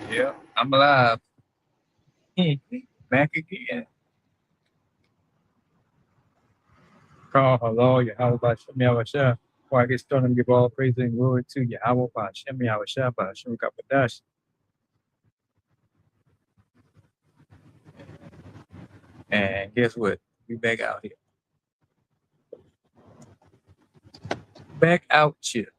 Yeah, I'm alive. Back again. Call hello, Yahweh Bashem Yahweh. Before I get started, give all praise and glory to Yahweh Bashem Yahweh Bashem Kapadash. And guess what? We back out here. Back out here.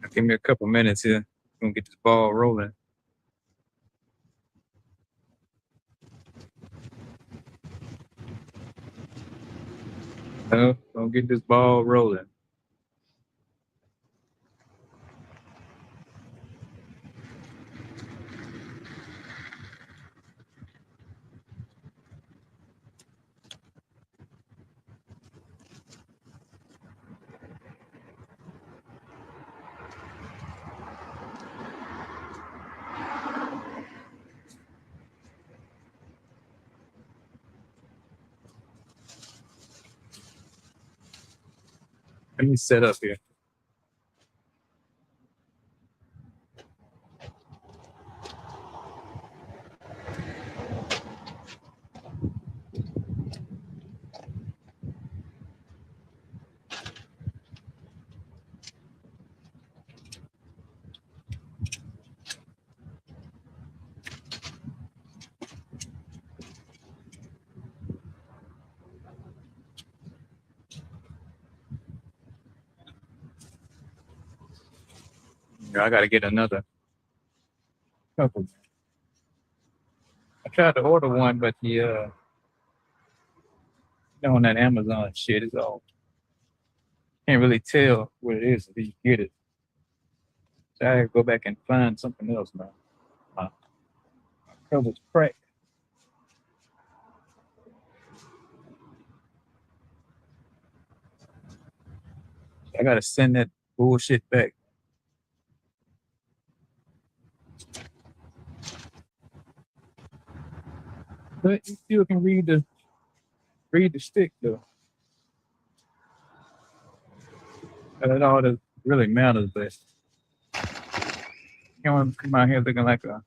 Now, give me a couple minutes here. We're gonna get this ball rolling. Gonna get this ball rolling. Let me set up here. I gotta get another couple. I tried to order one, but on that Amazon shit is all. Can't really tell what it is until you get it. So I gotta go back and find something else now. My cover's cracked. I gotta send that bullshit back. But you still can read the stick though. That's all that really matters, but you don't want to come out here looking like a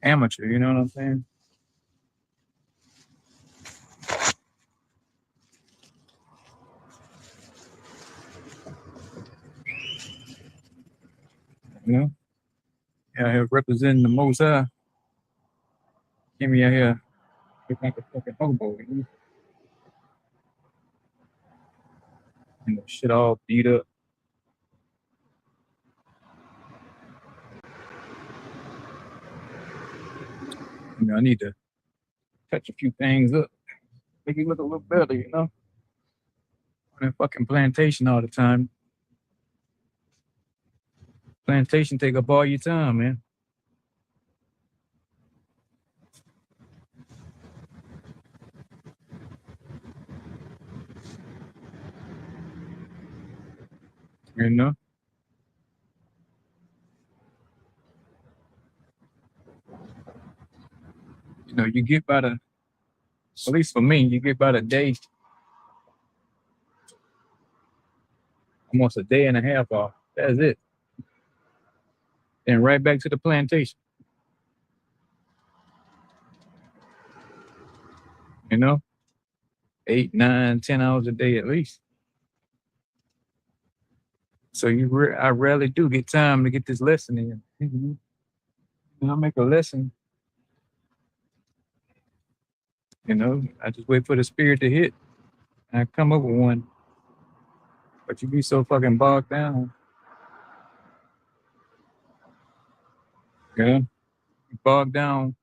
amateur, you know what I'm saying? You know? Out here representing the Most High. Get me out here looking like a fucking hobo, you know? And the shit all beat up. You know, I need to touch a few things up. Make it look a little better, you know? On that fucking plantation all the time. Plantation take up all your time, man. You know? You know, you get about at least for me, you get about a day, almost a day and a half off. That's it. And right back to the plantation. You know? 8, 9, 10 hours a day at least. So I rarely do get time to get this lesson in. And I make a lesson. You know, I just wait for the spirit to hit. And I come up with one. But you be so fucking bogged down. You know? Bogged down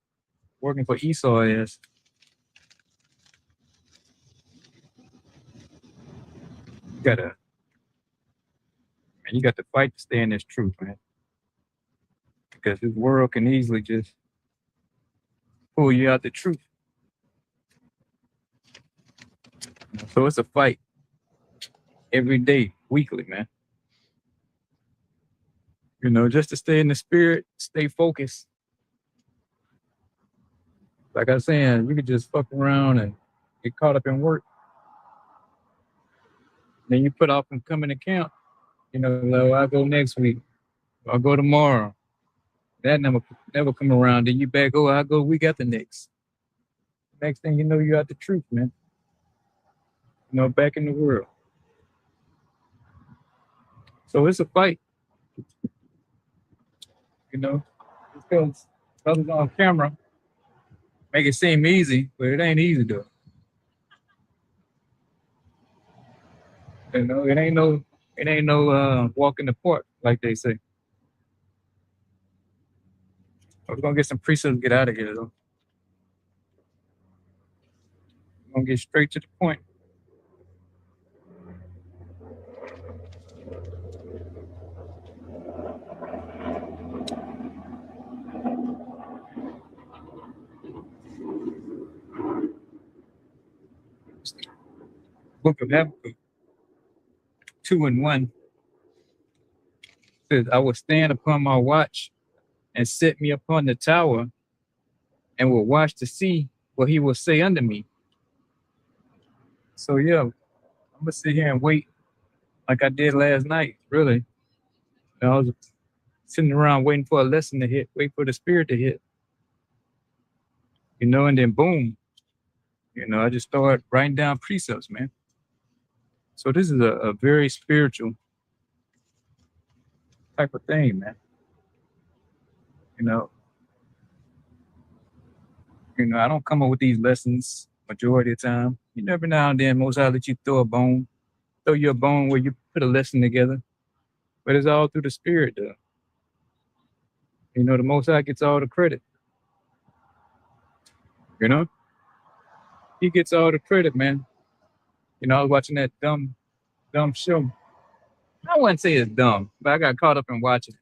working for Esau ass. You got to fight to stay in this truth, man. Because this world can easily just pull you out the truth. So it's a fight every day, weekly, man. You know, just to stay in the spirit, stay focused. Like I was saying, you could just fuck around and get caught up in work. Then you put off and coming to camp. Like, I'll go next week. I'll go tomorrow. That never come around. Then you back, I'll go week after next. Next thing you know, you got the truth, man. Back in the world. So it's a fight. Because brothers on camera make it seem easy, but it ain't easy though. It ain't no walk in the park, like they say. We're gonna get some precepts and get out of here though. We're gonna get straight to the point. Book of Habakkuk 2:1 says, I will stand upon my watch and set me upon the tower and will watch to see what he will say unto me. So yeah, I'm gonna sit here and wait like I did last night, really. I was sitting around waiting for a lesson to hit, wait for the spirit to hit. And then boom, I just started writing down precepts, man. So this is a very spiritual type of thing, man. I don't come up with these lessons majority of the time. Every now and then, most High let you throw you a bone where you put a lesson together. But it's all through the spirit, though. The Most High gets all the credit. He gets all the credit, man. I was watching that dumb show. I wouldn't say it's dumb, but I got caught up in watching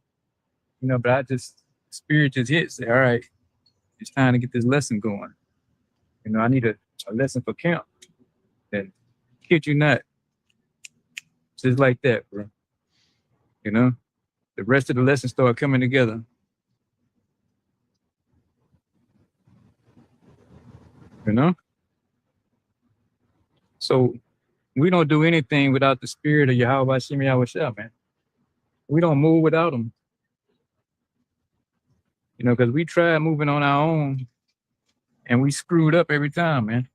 it. But spirit just hit. Say, all right, it's time to get this lesson going. I need a lesson for camp. And kid you not, just like that, bro. The rest of the lesson started coming together. So we don't do anything without the spirit of Yahweh Hashem Yahushua, man. We don't move without him. Because we tried moving on our own and we screwed up every time, man.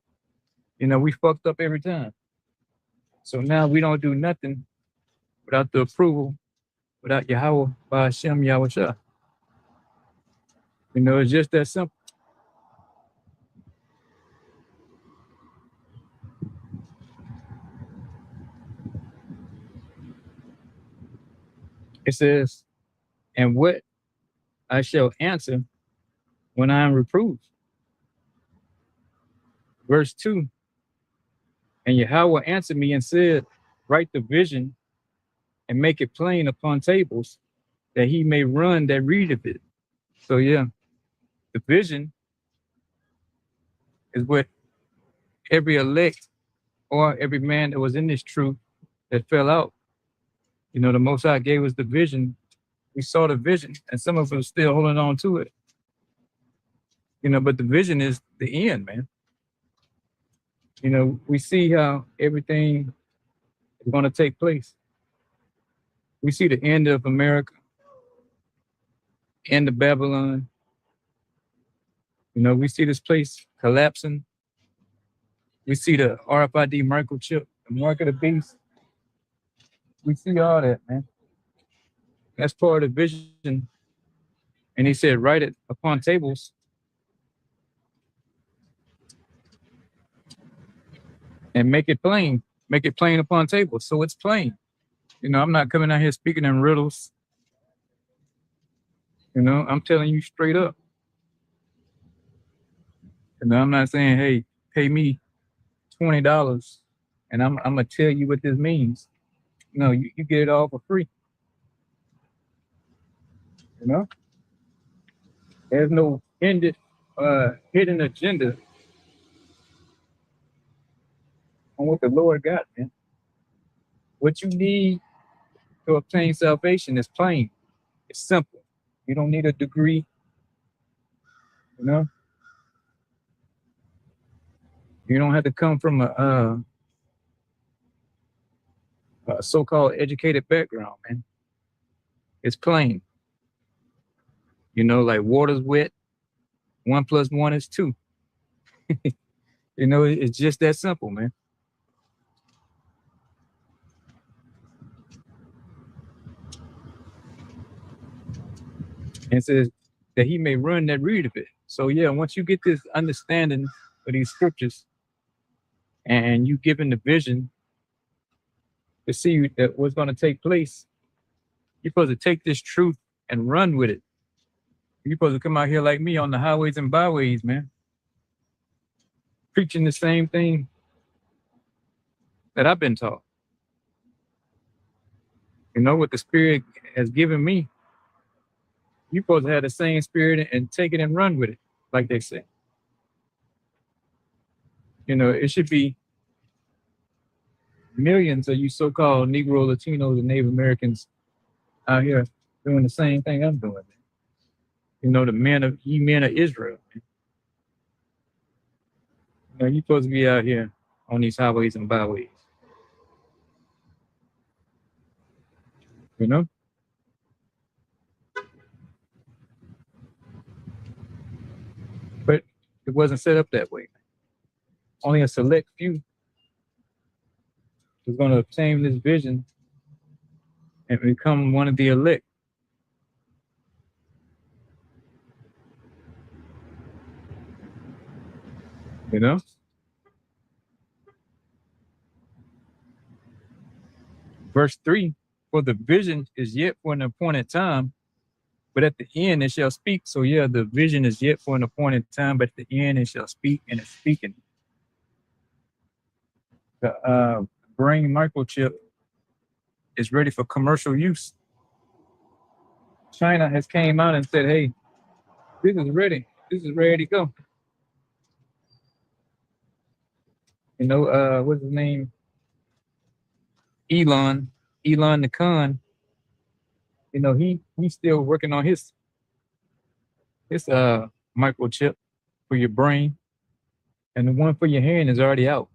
We fucked up every time. So now we don't do nothing without the approval, without Yahweh Hashem Yahushua. It's just that simple. It says, and what I shall answer when I am reproved. Verse 2, and Yahweh answered me and said, write the vision and make it plain upon tables, that he may run that readeth it. So yeah, the vision is what every elect or every man that was in this truth that fell out. The Most High gave us the vision. We saw the vision, and some of us are still holding on to it. But the vision is the end, man. We see how everything is going to take place. We see the end of America, end of Babylon. We see this place collapsing. We see the RFID microchip, the mark of the beast. We see all that, man. That's part of the vision. And he said, write it upon tables. And make it plain upon tables. So it's plain. I'm not coming out here speaking in riddles. I'm telling you straight up. I'm not saying, hey, pay me $20 and I'm gonna tell you what this means. No, you get it all for free. There's no hidden agenda on what the Lord got, man. What you need to obtain salvation is plain. It's simple. You don't need a degree. You don't have to come from a so-called educated background, man. It's plain. You know, like water's wet. 1 + 1 is 2. You know, it's just that simple, man. And it says that he may run that read of it. So yeah, once you get this understanding of these scriptures and you given the vision to see that what's going to take place, you're supposed to take this truth and run with it. You're supposed to come out here like me on the highways and byways, man, preaching the same thing that I've been taught. You know what the Spirit has given me. You're supposed to have the same spirit and take it and run with it, like they say. You know, it should be millions of you so-called Negro, Latinos, and Native Americans out here doing the same thing I'm doing. You know, the men of Israel. Man. You know, you're supposed to be out here on these highways and byways. You know? But it wasn't set up that way. Only a select few is going to obtain this vision and become one of the elect. You know? Verse 3, for the vision is yet for an appointed time, but at the end it shall speak. So yeah, the vision is yet for an appointed time, but at the end it shall speak, and it's speaking. The brain microchip is ready for commercial use. China has came out and said, hey, this is ready. This is ready to go. You know, what's his name? Elon the Khan. You know, he's still working on his microchip for your brain. And the one for your hand is already out.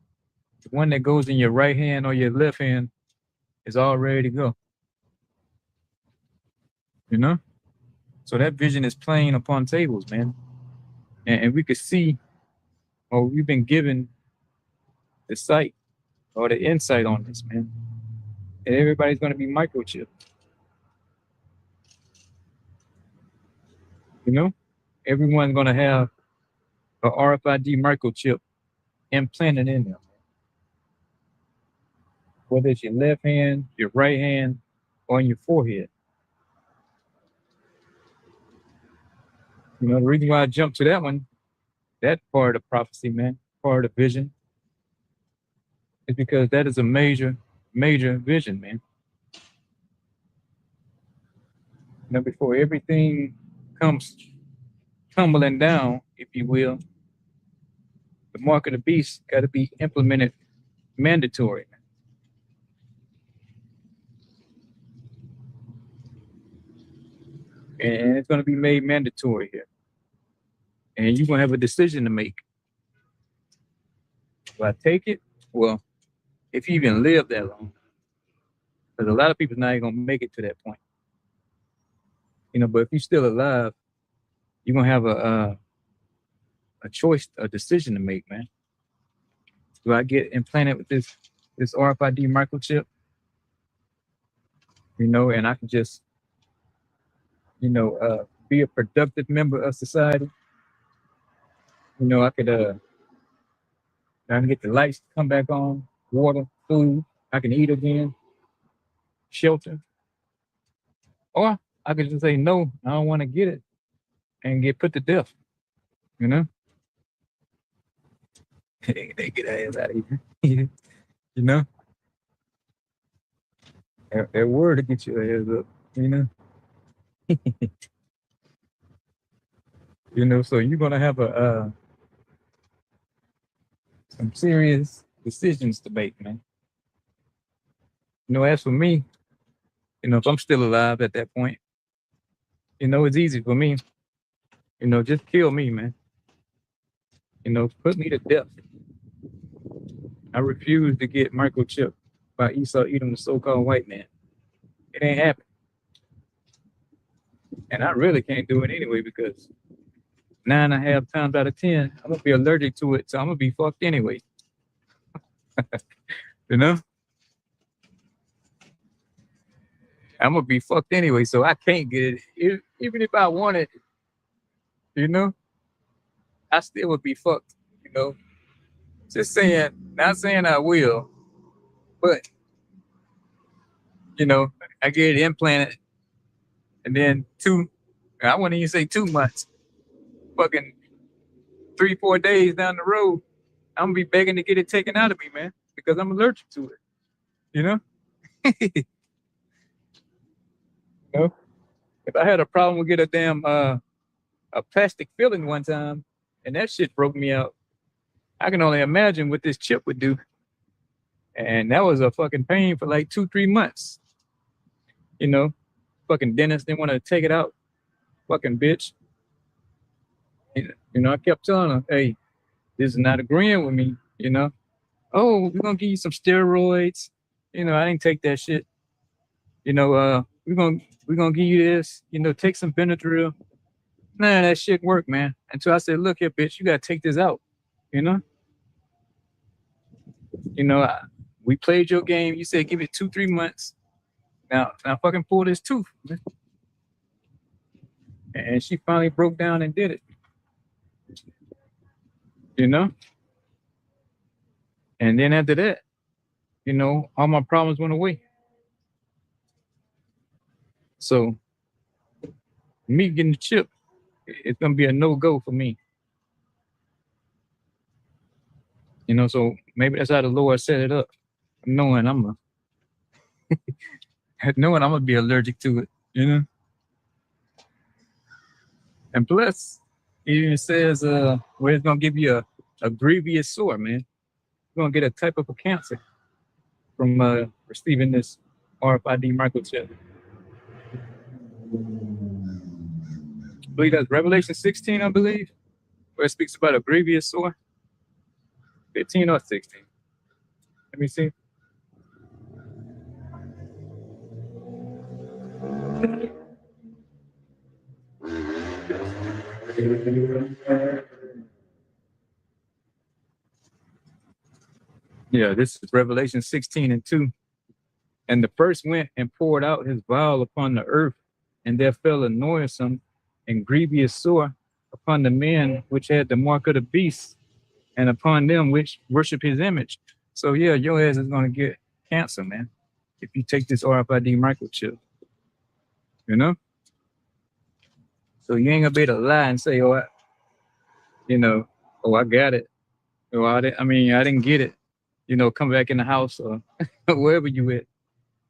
The one that goes in your right hand or your left hand is all ready to go. You know? So that vision is playing upon tables, man. And we could see, or we've been given the sight or the insight on this, man. And everybody's going to be microchipped. You know? Everyone's going to have a RFID microchip implanted in them. Whether it's your left hand, your right hand, or on your forehead. You know, the reason why I jumped to that one, that part of the prophecy, man, part of the vision, is because that is a major vision, man. You know, before everything comes tumbling down, if you will, the mark of the beast got to be implemented mandatory. And it's going to be made mandatory here. And you're going to have a decision to make. Do I take it? Well, if you even live that long, because a lot of people not even going to make it to that point. You know, but if you're still alive, you're going to have a choice, a decision to make, man. Do I get implanted with this RFID microchip? You know, and I can just, you know, be a productive member of society. You know, I can get the lights to come back on, water, food. I can eat again, shelter. Or I could just say, no, I don't want to get it and get put to death. You know? They get ass out of here. You know? That word to get your ass up, you know? You know, so you're gonna have some serious decisions to make, man. You know, as for me, you know, if I'm still alive at that point, you know, it's easy for me. You know, just kill me, man. You know, put me to death. I refuse to get microchipped by Esau Edom, the so-called white man. It ain't happening. And I really can't do it anyway because 9.5 times out of 10, I'm gonna be allergic to it, so I'm gonna be fucked anyway. You know, I'm gonna be fucked anyway, so I can't get it. Even if I want it, you know, I still would be fucked. You know, just saying, not saying I will, but you know, I get it implanted, and then I wouldn't even say 2 months, fucking 3-4 days down the road, I'm gonna be begging to get it taken out of me, man, because I'm allergic to it. You know, you know, if I had a problem with get a damn a plastic filling one time, and that shit broke me out. I can only imagine what this chip would do. And that was a fucking pain for like 2-3 months. You know, fucking dentist didn't want to take it out. Fucking bitch. You know, I kept telling her, hey, this is not agreeing with me. You know, oh, we're gonna give you some steroids. You know, I didn't take that shit. You know, we're gonna give you this. You know, take some Benadryl. Nah, that shit worked, man. Until I said, look here, bitch, you gotta take this out. You know, we played your game. You said give it 2-3 months. Now fucking pull this tooth. Man. And she finally broke down and did it. You know? And then after that, you know, all my problems went away. So me getting the chip, it's gonna be a no-go for me. You know, so maybe that's how the Lord set it up. Knowing I'm gonna be allergic to it, you know. And plus, it even says where it's gonna give you a grievous sore, man. You're gonna get a type of a cancer from receiving this RFID microchip. I believe that's Revelation 16, I believe, where it speaks about a grievous sore. 15 or 16. Let me see. Yeah, this is Revelation 16:2. And the first went and poured out his vial upon the earth, and there fell a noisome and grievous sore upon the men which had the mark of the beast, and upon them which worship his image. So yeah, your ass is gonna get cancer, man, if you take this RFID microchip. You know? So you ain't gonna be able to lie and say, oh, I got it. Or I didn't get it. You know, come back in the house or wherever you at,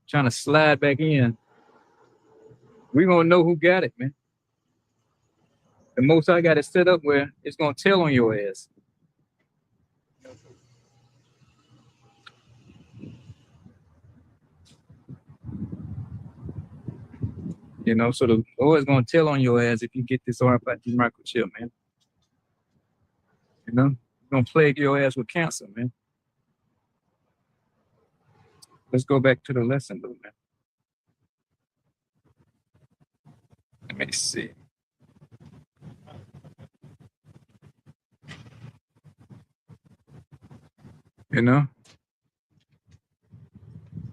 trying to slide back in. We gonna know who got it, man. The most I got it set up where it's gonna tell on your ass. You know, so the Lord's gonna tell on your ass if you get this RFID microchip, man. You know, it's gonna plague your ass with cancer, man. Let's go back to the lesson, though, man. Let me see. You know,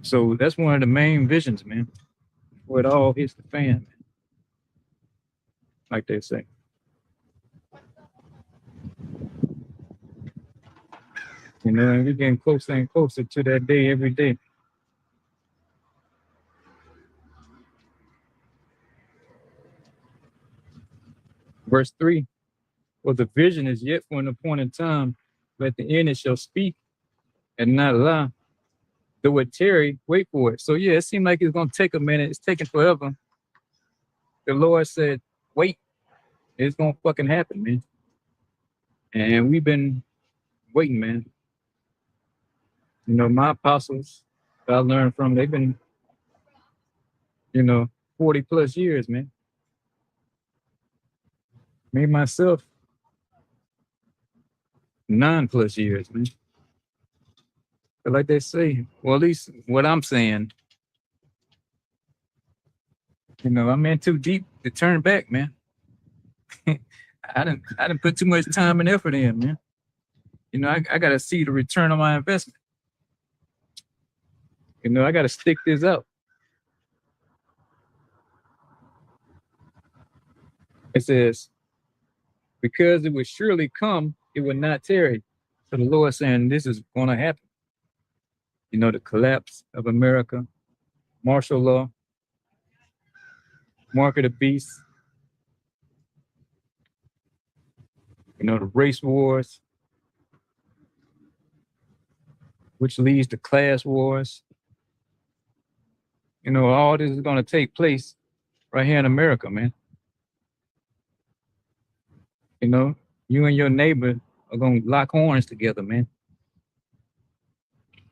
so that's one of the main visions, man. Where it all hits the fan, man. Like they say. You know, and we're getting closer and closer to that day every day. Verse 3, well, the vision is yet for an appointed time, but at the end it shall speak and not lie. Though it tarry, wait for it. So yeah, it seemed like it's gonna take a minute. It's taking forever. The Lord said, wait, it's gonna fucking happen, man. And we've been waiting, man. You know, my apostles that I learned from, they've been, 40 plus years, man. Me myself, 9 plus years, man. But like they say, well, at least what I'm saying, I'm in too deep to turn back, man. I didn't put too much time and effort in, man. I gotta see the return on my investment. I gotta stick this out. It says, because it would surely come, it would not tarry. So the Lord saying this is gonna happen. The collapse of America, martial law, mark of the beast, the race wars, which leads to class wars. All this is going to take place right here in America, man. You and your neighbor are going to lock horns together, man.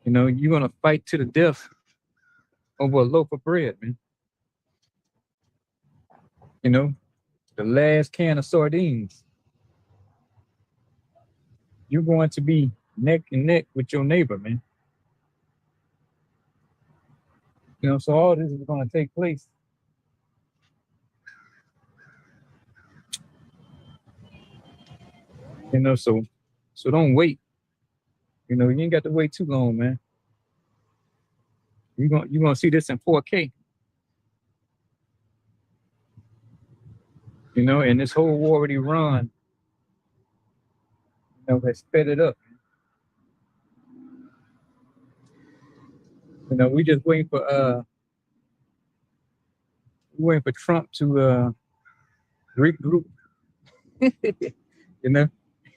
You're going to fight to the death over a loaf of bread, man. The last can of sardines. You're going to be neck and neck with your neighbor, man. So all this is going to take place. So don't wait. You ain't got to wait too long, man. You're gonna see this in 4K. And this whole war already run, they sped it up. We just waiting for Trump to regroup.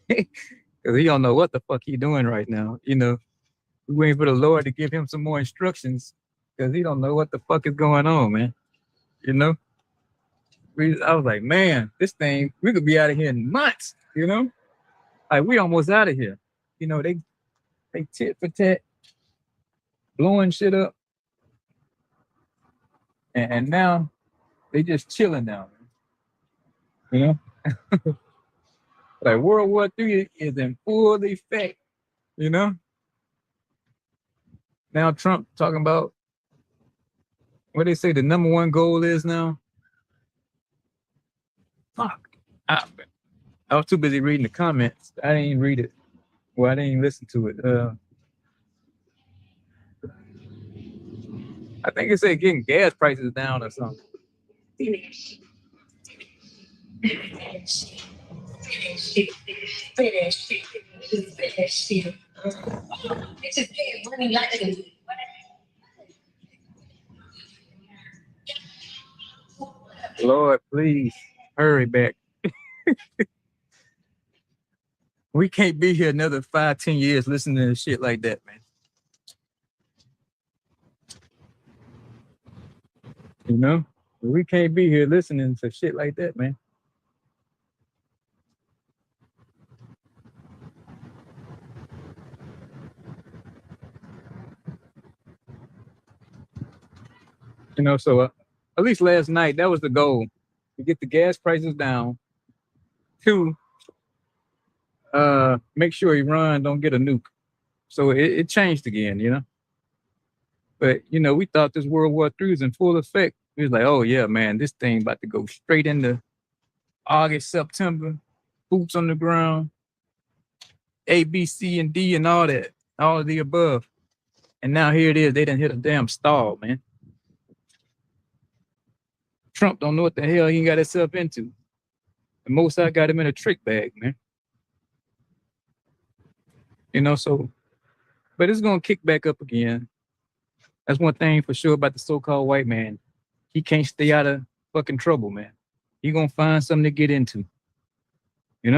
Because he don't know what the fuck he doing right now. We waiting for the Lord to give him some more instructions because he don't know what the fuck is going on, man. I was like, man, this thing, we could be out of here in months, like we almost out of here. They tit for tat, blowing shit up, and now they just chilling down, like World War III is in full effect, Now Trump talking about what they say the number one goal is now. Fuck. I was too busy reading the comments. I didn't even read it. Well, I didn't even listen to it. I think it said getting gas prices down or something. Finish. Lord, please hurry back. We can't be here another 5-10 years listening to shit like that, man. We can't be here listening to shit like that, man. So at least last night, that was the goal, to get the gas prices down. 2, make sure Iran don't get a nuke. So it changed again, But, we thought this World War III was in full effect. We was like, oh, yeah, man, this thing about to go straight into August, September, boots on the ground, A, B, C, and D, and all that, all of the above. And now here it is. They done hit a damn stall, man. Trump don't know what the hell he got himself into. The most I got him in a trick bag, man. So, but it's going to kick back up again. That's one thing for sure about the so-called white man. He can't stay out of fucking trouble, man. He gonna find something to get into. He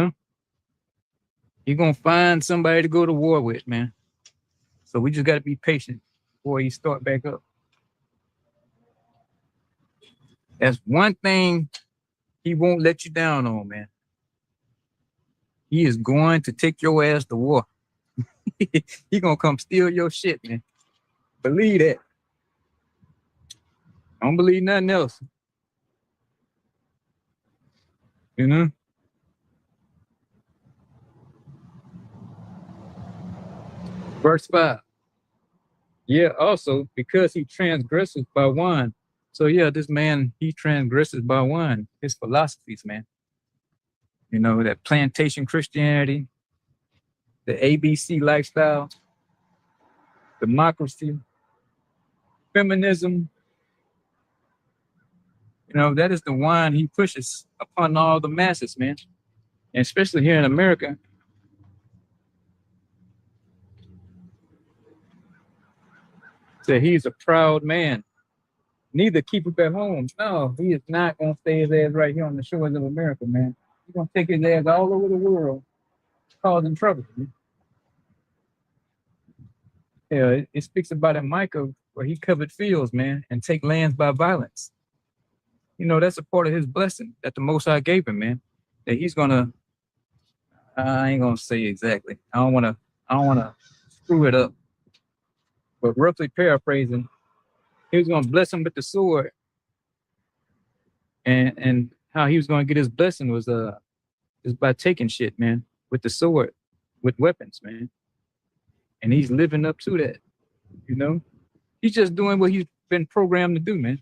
gonna find somebody to go to war with, man. So we just gotta be patient before he start back up. That's one thing he won't let you down on, man. He is going to take your ass to war. He gonna come steal your shit, man. Believe that. I don't believe nothing else. Verse 5. Yeah, also because he transgresses by one. So yeah, this man, he transgresses by one. His philosophies, man. You know, that plantation Christianity, the ABC lifestyle, democracy, feminism, you know, that is the wine he pushes upon all the masses, man. And especially here in America. That he's a proud man. Neither keep it at home. No, he is not gonna stay his ass right here on the shores of America, man. He's gonna take his ass all over the world, causing trouble. Man. Yeah, it speaks about in Micah where he covered fields, man, and take lands by violence. You know, that's a part of his blessing that the Most High gave him, man. That he's gonna, I ain't gonna say exactly. I don't wanna screw it up. But roughly paraphrasing, he was gonna bless him with the sword, and how he was gonna get his blessing was is by taking shit, man, with the sword, with weapons, man. And he's living up to that, you know. He's just doing what he's been programmed to do, man.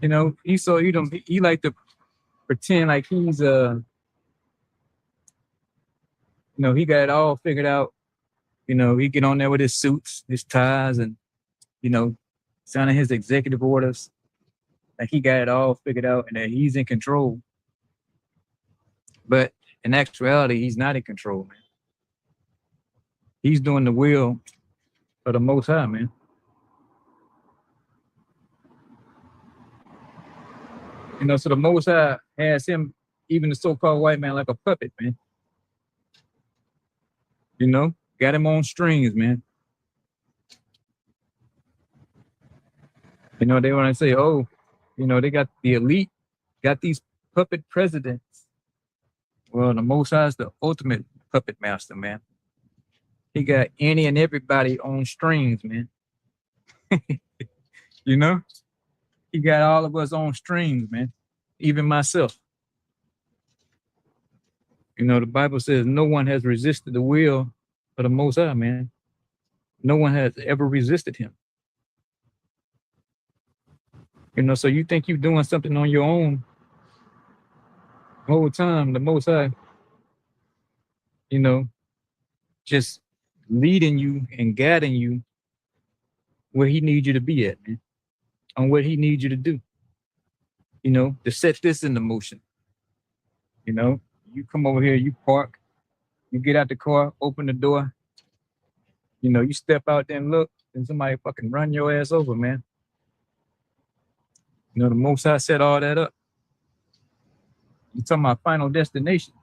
You know, he like to pretend like he's you know, he got it all figured out. You know, he get on there with his suits, his ties, and you know, signing his executive orders. Like he got it all figured out and that he's in control. But in actuality, he's not in control, man. He's doing the will of the Most High, man. You know, so the Most High has him, even the so-called white man, like a puppet, man. You know, got him on strings, man. You know, they want to say, oh, you know, they got the elite, got these puppet presidents. Well, the Most High is the ultimate puppet master, man. He got any and everybody on strings, man. You know, he got all of us on strings, man. Even myself. You know, the Bible says no one has resisted the will of the Most High, man. No one has ever resisted him. You know, so you think you're doing something on your own the whole time, the Most High, you know, just leading you and guiding you where he needs you to be at, man, on what he needs you to do, you know, to set this into motion. You know, you come over here, you park, you get out the car, open the door, you know, you step out there and look, and somebody fucking run your ass over, man. You know, the Most High set all that up. You talking about final destination.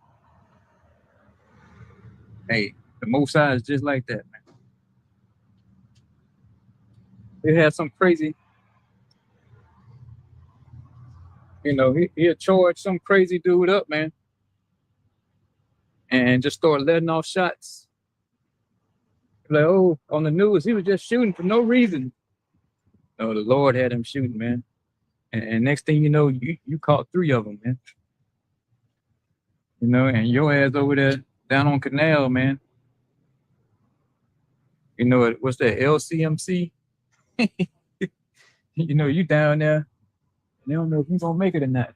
Hey, the Most High is just like that, man. They had some crazy, you know, he'll charge some crazy dude up, man, and just start letting off shots. Like, oh, on the news, he was just shooting for no reason. No, the Lord had him shooting, man. And next thing you know, you caught 3 of them, man. You know, and your ass over there down on Canal, man. You know, what's that, LCMC? You know, you down there, and they don't know if you're going to make it or not.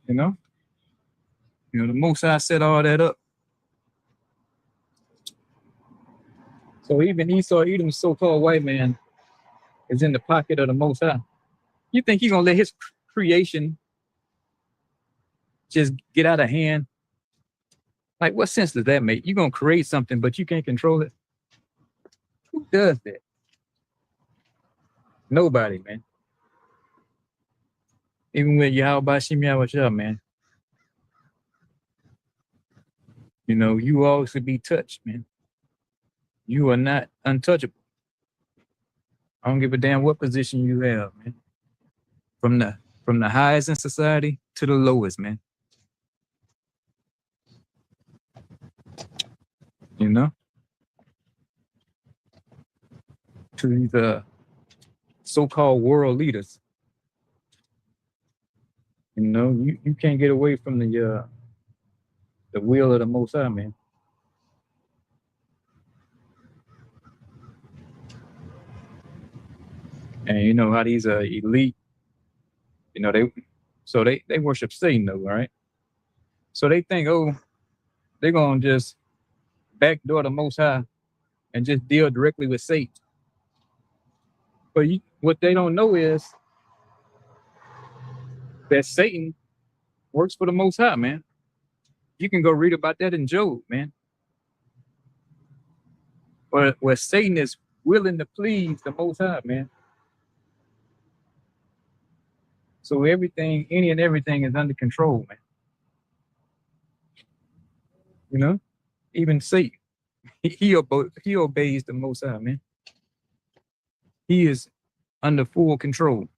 You know? You know, the Most High set all that up. So even Esau Edom, so-called white man, is in the pocket of the Most High. You think he's going to let his creation just get out of hand? Like, what sense does that make? You're going to create something, but you can't control it? Who does that? Nobody, man. Even with Yahweh Shem Yahweh, man. You know, you always could be touched, man. You are not untouchable. I don't give a damn what position you have, man. From the highest in society to the lowest, man. You know? To these so-called world leaders. You know, you can't get away from the will of the Most High, man. And you know how these elite, you know, they worship Satan though, right? So they think, oh, they're gonna just backdoor the Most High and just deal directly with Satan. But what they don't know is that Satan works for the Most High, man. You can go read about that in Job, man. Where Satan is willing to please the Most High, man. So everything, any and everything is under control, man. You know, even Satan, he obeys the Most High, man. He is under full control.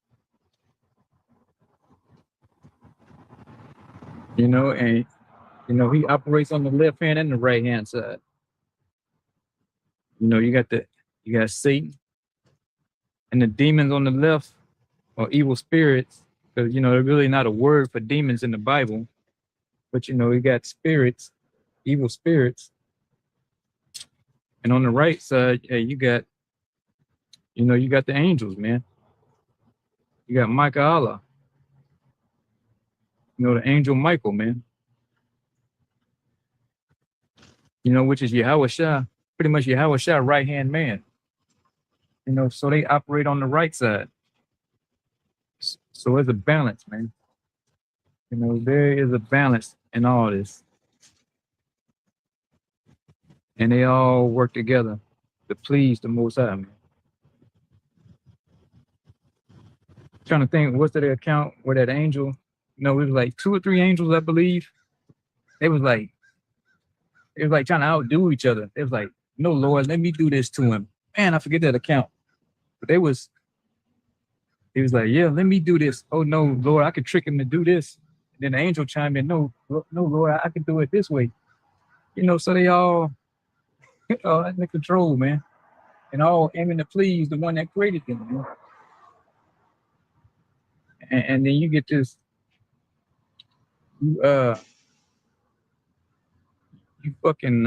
You know, and you know he operates on the left hand and the right hand side. You know, you got Satan and the demons on the left, or evil spirits, because you know they're really not a word for demons in the Bible, but you know you got spirits, evil spirits, and on the right side, hey, you got the angels, man. You got Michael Allah, you know, the angel Michael, man. You know, which is Yahweh Shah, pretty much Yahweh Shah right hand man. You know, so they operate on the right side. So there's a balance, man. You know, there is a balance in all this. And they all work together to please the Most High, man. Trying to think, what's the account where that angel, you know, it was like 2 or 3 angels, I believe. It was like trying to outdo each other. It was like, no, Lord, let me do this to him. Man, I forget that account. But he was like, yeah, let me do this. Oh no, Lord, I could trick him to do this. And then the angel chimed in, no, Lord, I can do it this way. You know, so they all under control, man. And all aiming to please the one that created them, man. And then you get this, you fucking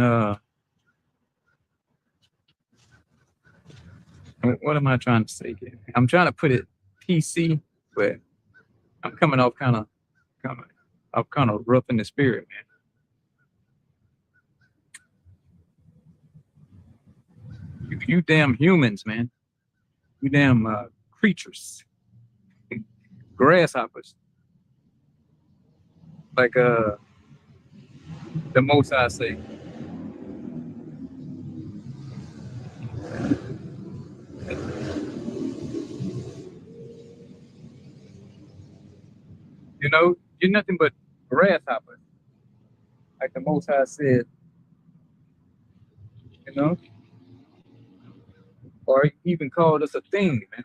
what am I trying to say here? I'm trying to put it PC, but I'm coming off kind of rough in the spirit, man. You damn humans, man. You damn creatures, grasshoppers. Like the Most I say. You know, you're nothing but grasshoppers. Like the Most High said, you know, or he even called us a thing, man.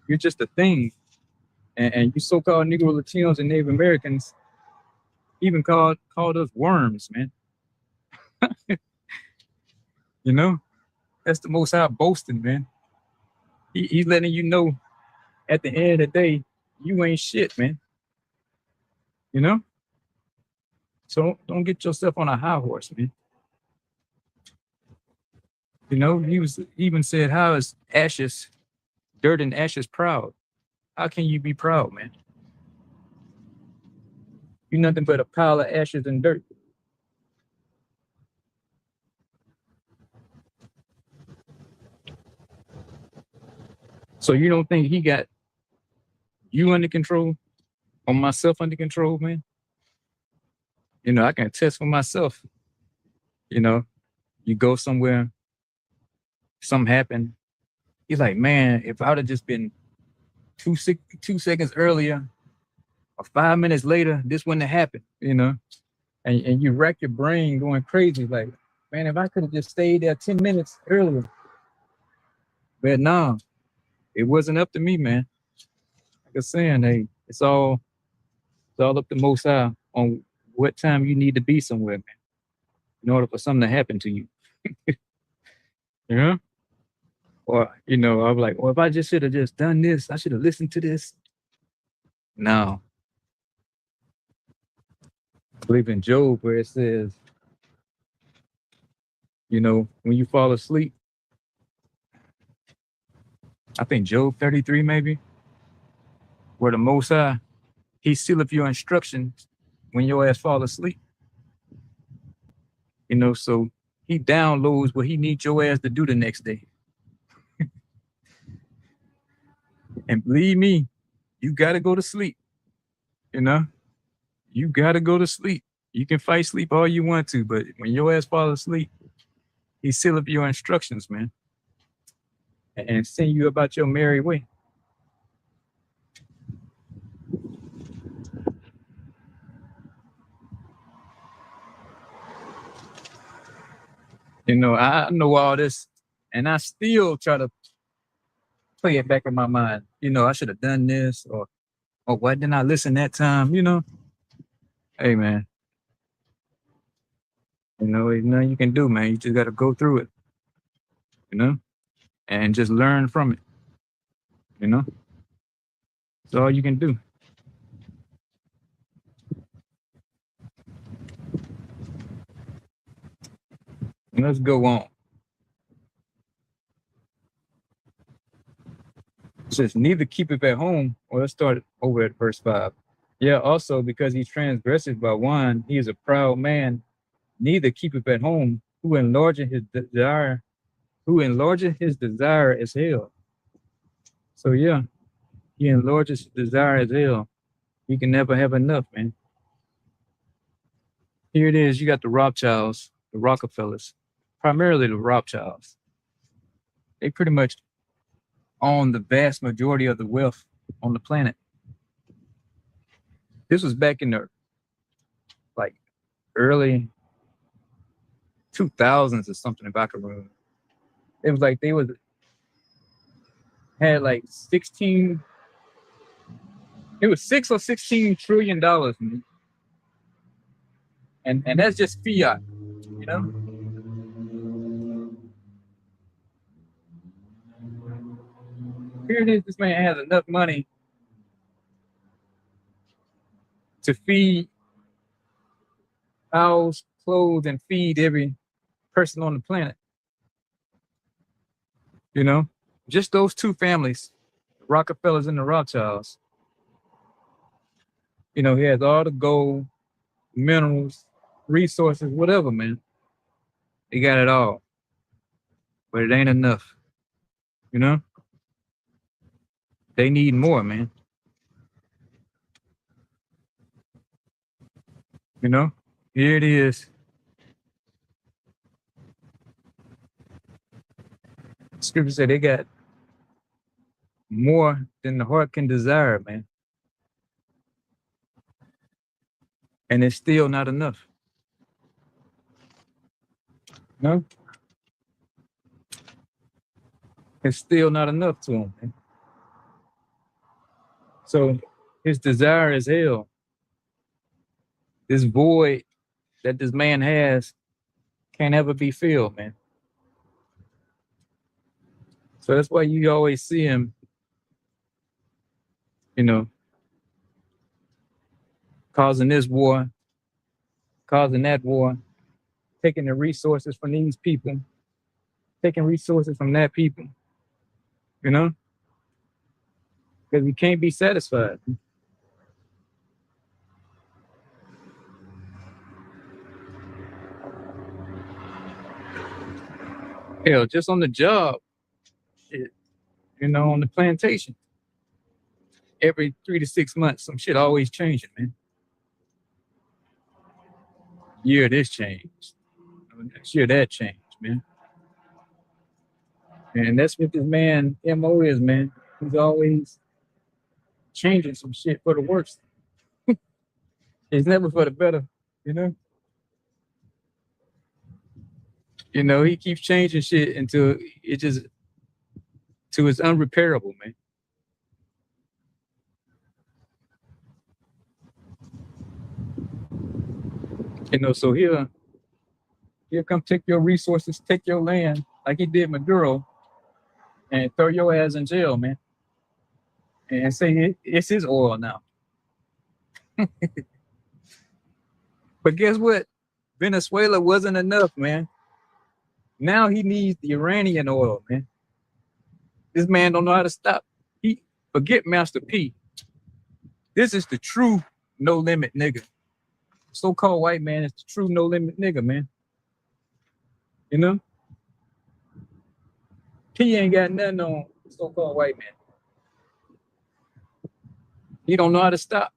You're just a thing. And you so-called Negro Latinos and Native Americans even called us worms, man. You know, that's the Most High boasting, man. He's letting you know at the end of the day, you ain't shit, man. You know? So don't get yourself on a high horse, man. You know, he was even said, how is ashes, dirt and ashes proud? How can you be proud, man? You're nothing but a pile of ashes and dirt. So you don't think he got you under control or myself under control, man? You know, I can attest for myself. You know, you go somewhere, something happened. You're like, man, if I would have just been 2 seconds earlier or 5 minutes later, this wouldn't have happened, you know? And you wreck your brain going crazy. Like, man, if I could have just stayed there 10 minutes earlier. But no, it wasn't up to me, man. Like I was saying, hey, it's all up to Most High on what time you need to be somewhere, man, in order for something to happen to you. You know? Or, you know, I'm like, well, if I just should have just done this, I should have listened to this. No. I believe in Job where it says, you know, when you fall asleep, I think Job 33 maybe, where the Most High, he sealeth your instructions when your ass fall asleep. So he downloads what he needs your ass to do the next day. And believe me, you gotta go to sleep. You gotta go to sleep. You can fight sleep all you want to, but when your ass fall asleep, he seal up your instructions, man, and send you about your merry way. I know all this, and I still try to play it back in my mind. I should have done this, or why didn't I listen that time? Hey, man, there's nothing you can do, man. You just got to go through it, and just learn from it. That's all you can do. And let's go on. It says, neither keepeth at home. Well, let's start over at verse 5. Yeah, also because he transgresseth by wine, he is a proud man, neither keepeth at home, who enlargeth his desire as hell. So yeah, he enlarges his desire as hell. He can never have enough, man. Here it is, you got the Rothschilds, the Rockefellers, primarily the Rothschilds. They pretty much own the vast majority of the wealth on the planet. This was back in the early 2000s or something, if I can remember. It was like they had like 16. It was $6 or $16 trillion, man. And that's just fiat, Here it is. This man has enough money to feed, house, clothe, and feed every person on the planet. Just those two families, the Rockefellers and the Rothschilds. He has all the gold, minerals, resources, whatever, man. He got it all. But it ain't enough. They need more, man. Here it is. Scripture said they got more than the heart can desire, man. And it's still not enough. No? It's still not enough to him, man. So his desire is hell. This void that this man has can't ever be filled, man. So that's why you always see him, causing this war, causing that war, taking the resources from these people, taking resources from that people, because we can't be satisfied. Hell, just on the job, on the plantation, every 3 to 6 months, some shit always changing, man. Year this changed, next year that changed, man. And that's what this man MO is, man. He's always changing some shit for the worse. It's never for the better, he keeps changing shit until it's unrepairable, man. So he'll come take your resources, take your land, like he did Maduro, and throw your ass in jail, man. And say it's his oil now. But guess what? Venezuela wasn't enough, man. Now he needs the Iranian oil, man. This man don't know how to stop. He forget Master P. This is the true no limit nigga. So-called white man is the true no limit nigga, man. You know? P ain't got nothing on so-called white man. He don't know how to stop.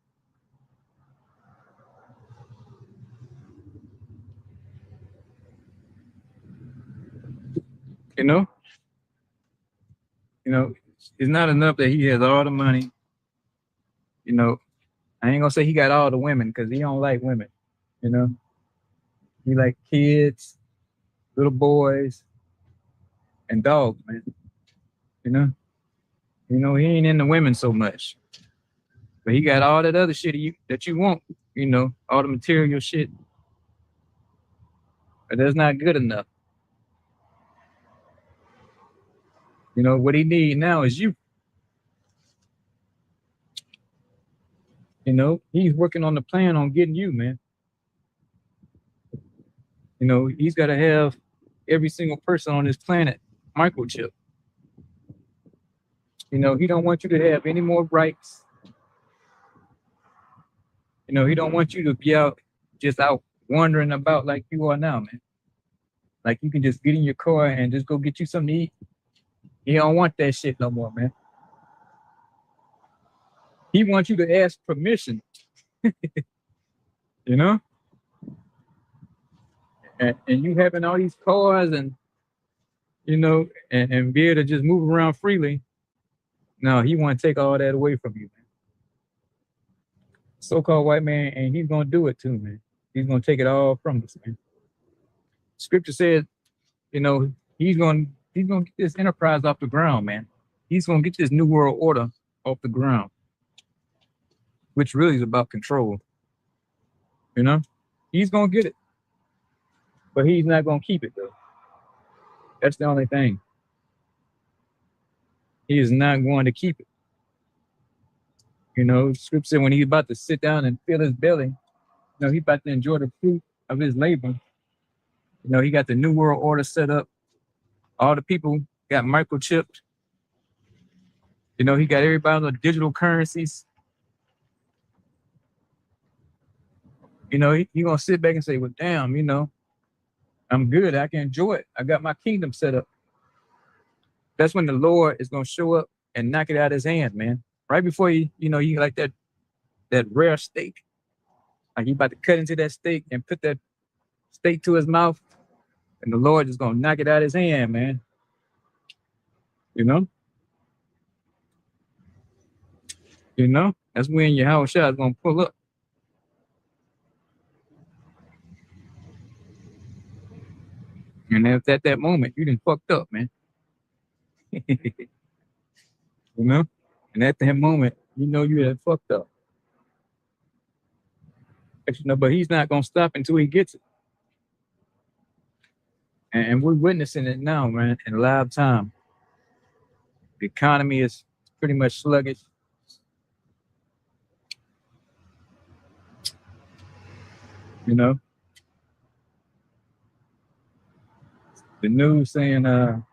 You know? You know, it's not enough that he has all the money. You know, I ain't gonna say he got all the women because he don't like women. You know, he like kids, little boys, and dogs, man. You know, he ain't into women so much, but he got all that other shit that you want. You know, all the material shit, but that's not good enough. You know what he need now is you. You know, he's working on the plan on getting you, man. You know, he's got to have every single person on this planet microchip. You know, he don't want you to have any more rights. You know, he don't want you to be just out wandering about like you are now, man. Like you can just get in your car and just go get you something to eat. He don't want that shit no more, man. He wants you to ask permission, you know? And you having all these cars and, you know, and be able to just move around freely. No, he want to take all that away from you, man. So-called white man, and he's going to do it too, man. He's going to take it all from us, man. Scripture said, you know, he's going to get this enterprise off the ground, man. He's going to get this new world order off the ground, which really is about control. You know, he's going to get it, but he's not going to keep it, though. That's the only thing. He is not going to keep it. You know, scripture said when he's about to sit down and fill his belly, you know, he's about to enjoy the fruit of his labor. You know, he got the new world order set up. All the people got microchipped. You know, he got everybody on digital currencies. You know, he gonna sit back and say, well, damn, you know, I'm good. I can enjoy it. I got my kingdom set up. That's when the Lord is gonna show up and knock it out of his hand, man. Right before you know, you like that rare steak. Like he about to cut into that steak and put that steak to his mouth, and the Lord is gonna knock it out of his hand, man. You know? You know? That's when your house shot is gonna pull up. And if at that moment you done fucked up, man. You know? And at that moment, you know you had fucked up. But, you know, but he's not gonna stop until he gets it. And we're witnessing it now, man, in live time. The economy is pretty much sluggish. You know? The news saying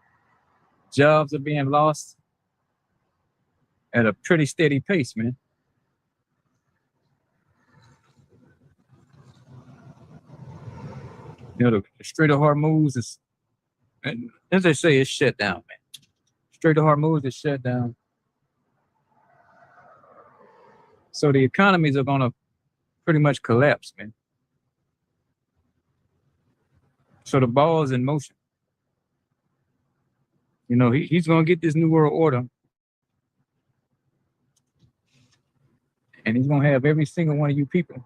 jobs are being lost at a pretty steady pace, man. You know, the Strait of Hormuz is, as they say, it's shut down, man. Strait of Hormuz is shut down. So the economies are gonna pretty much collapse, man. So the ball is in motion. You know, he's gonna get this new world order, and he's gonna have every single one of you people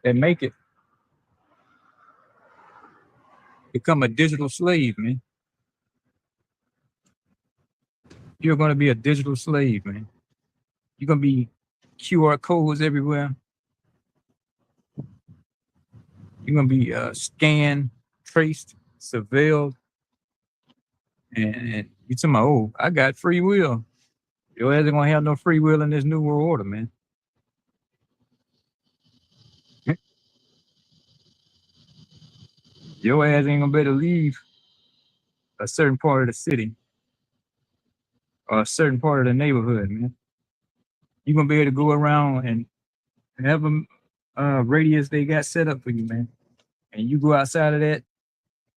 that make it become a digital slave, man. You're gonna be a digital slave, man. You're gonna be QR codes everywhere. You're gonna be scanned, traced, surveilled, and you talking about, oh, I got free will. Your ass ain't gonna have no free will in this new world order, man. Your ass ain't gonna be able to leave a certain part of the city or a certain part of the neighborhood, man. You're gonna be able to go around and have a radius they got set up for you, man. And you go outside of that,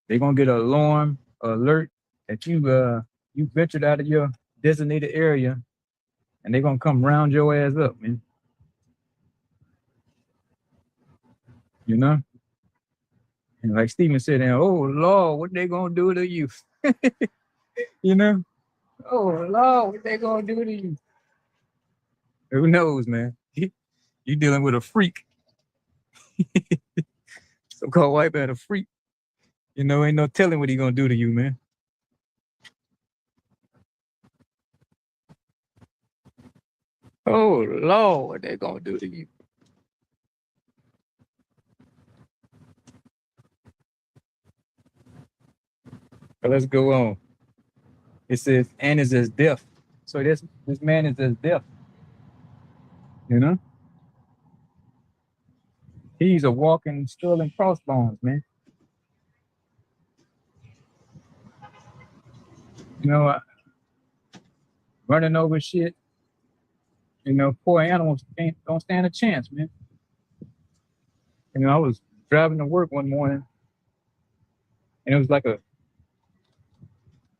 they're gonna get an alarm, alert that you ventured out of your designated area, and they're gonna come round your ass up, man. You know? And like Steven said, oh Lord, what they gonna do to you? You know? Oh Lord, what they gonna do to you? Who knows, man? You dealing with a freak. So-called white man, a freak. You know, ain't no telling what he gonna do to you, man. Oh Lord, what they gonna do to you? But let's go on. It says, and is as deaf. So this man is as deaf. You know? He's a walking skull and crossbones, man. You know, running over shit. You know, poor animals don't stand a chance, man. You know, I was driving to work one morning, and it was like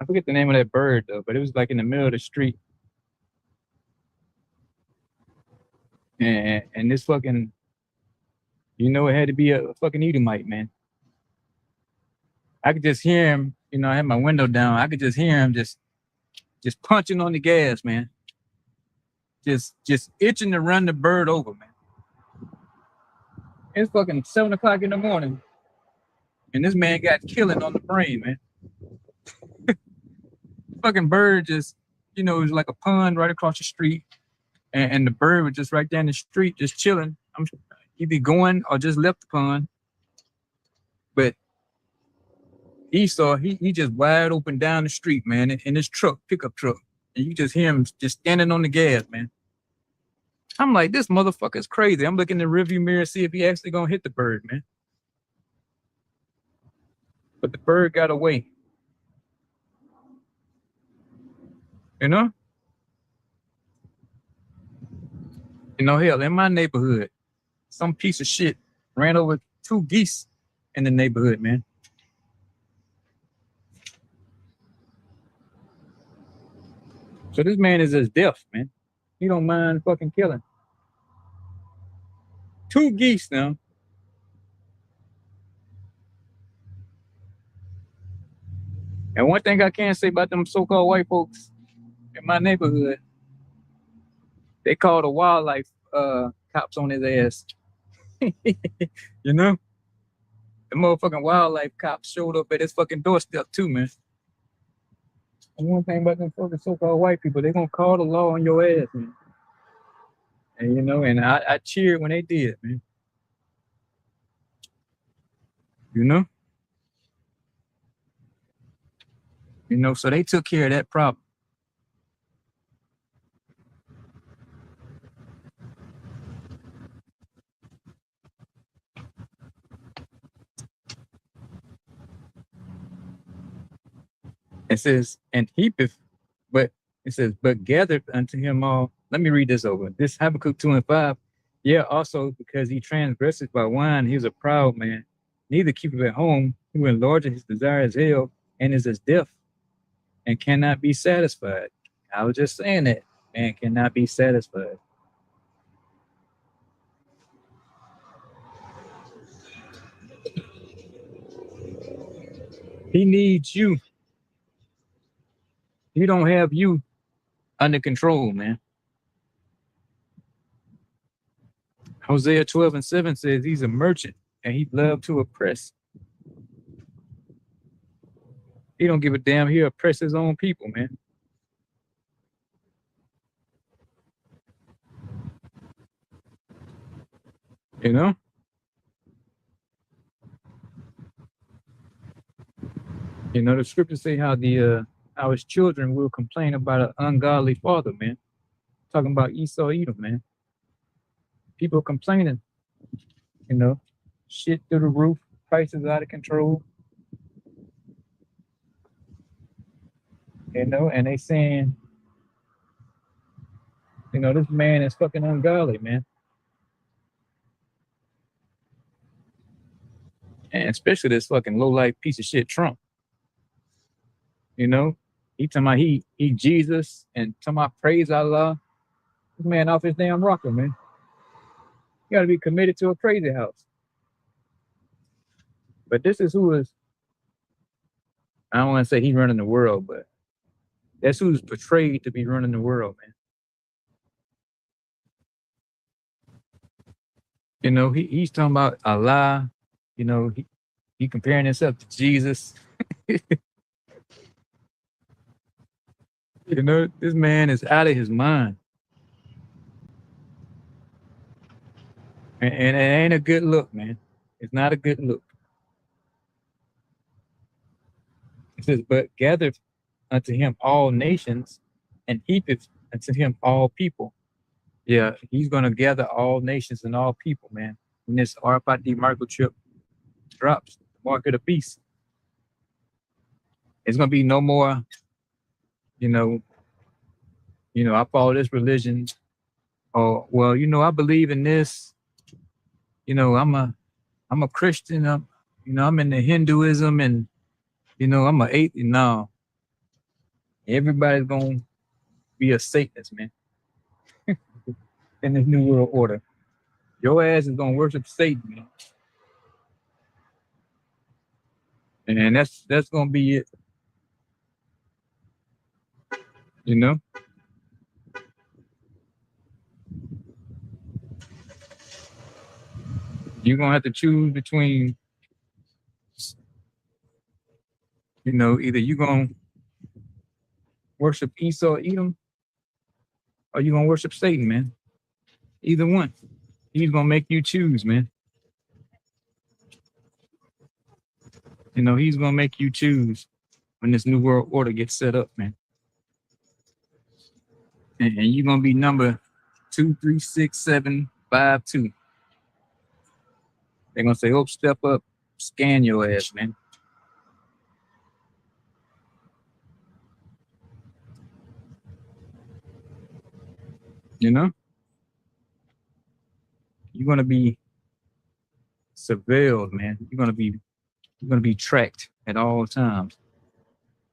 I forget the name of that bird though, but it was like in the middle of the street, and this fucking, you know, it had to be a fucking Edomite, man. I could just hear him. You know, I had my window down. I could just hear him just punching on the gas, man. Just itching to run the bird over, man. It's fucking 7 o'clock in the morning, and this man got killing on the brain, man. Fucking bird just, you know, it was like a pond right across the street, and the bird was just right down the street, just chilling. He'd be going or just left the pond, but he just wide open down the street, man, in this truck, pickup truck, and you just hear him just standing on the gas, man. I'm like, this motherfucker's crazy. I'm looking in the rearview mirror to see if he actually gonna hit the bird, man. But the bird got away. You know? You know, hell, in my neighborhood, some piece of shit ran over 2 geese in the neighborhood, man. So this man is as deaf, man. He don't mind fucking killing. 2 geese now. And one thing I can say about them so-called white folks in my neighborhood, they call the wildlife cops on his ass. You know? The motherfucking wildlife cops showed up at his fucking doorstep too, man. And one thing about them fucking so-called white people, they gonna call the law on your ass, man. And you know, and I cheered when they did, man. You know? You know, so they took care of that problem. It says, and heapeth, but it says, but gathered unto him all. Let me read this over. This Habakkuk 2:5. Yeah, also because he transgresses by wine, he is a proud man. Neither keepeth at home, who enlargeth his desire as hell, and is as deaf, and cannot be satisfied. I was just saying that. Man cannot be satisfied. He needs you. He don't have you under control, man. Hosea 12:7 says he's a merchant and he loved to oppress. He don't give a damn. He oppress his own people, man. You know? You know, the scriptures say how how his children will complain about an ungodly father, man. Talking about Esau Edom, man. People complaining, you know, shit through the roof, prices out of control. You know, and they saying You know, this man is fucking ungodly, man. And especially this fucking low life piece of shit Trump. You know, he talking about he Jesus and talking about praise Allah. This man off his damn rocker, man. You gotta be committed to a crazy house. But this is who is, I don't want to say he's running the world, but that's who's portrayed to be running the world, man. You know, he's talking about Allah. You know, he comparing himself to Jesus. You know, this man is out of his mind. And it ain't a good look, man. It's not a good look. It says, but gather unto him all nations and heapeth unto him all people. Yeah, he's gonna gather all nations and all people, man. When this RFID microchip drops, the mark of the beast, it's gonna be no more, you know, I follow this religion, or well, I believe in this, I'm a Christian, I'm in the Hinduism, and I'm a atheist. No, everybody's gonna be a Satanist, man, in this new world order. Your ass is gonna worship Satan, man. And that's gonna be it. You know? You're gonna have to choose between, either you're gonna worship Esau, Edom, or you're gonna worship Satan, man. Either one. He's gonna make you choose, man. He's gonna make you choose when this new world order gets set up, man. And you're gonna be number 2367552. They're gonna say, "Oh, step up, scan your ass, man." You're gonna be surveilled, man. You're gonna be tracked at all times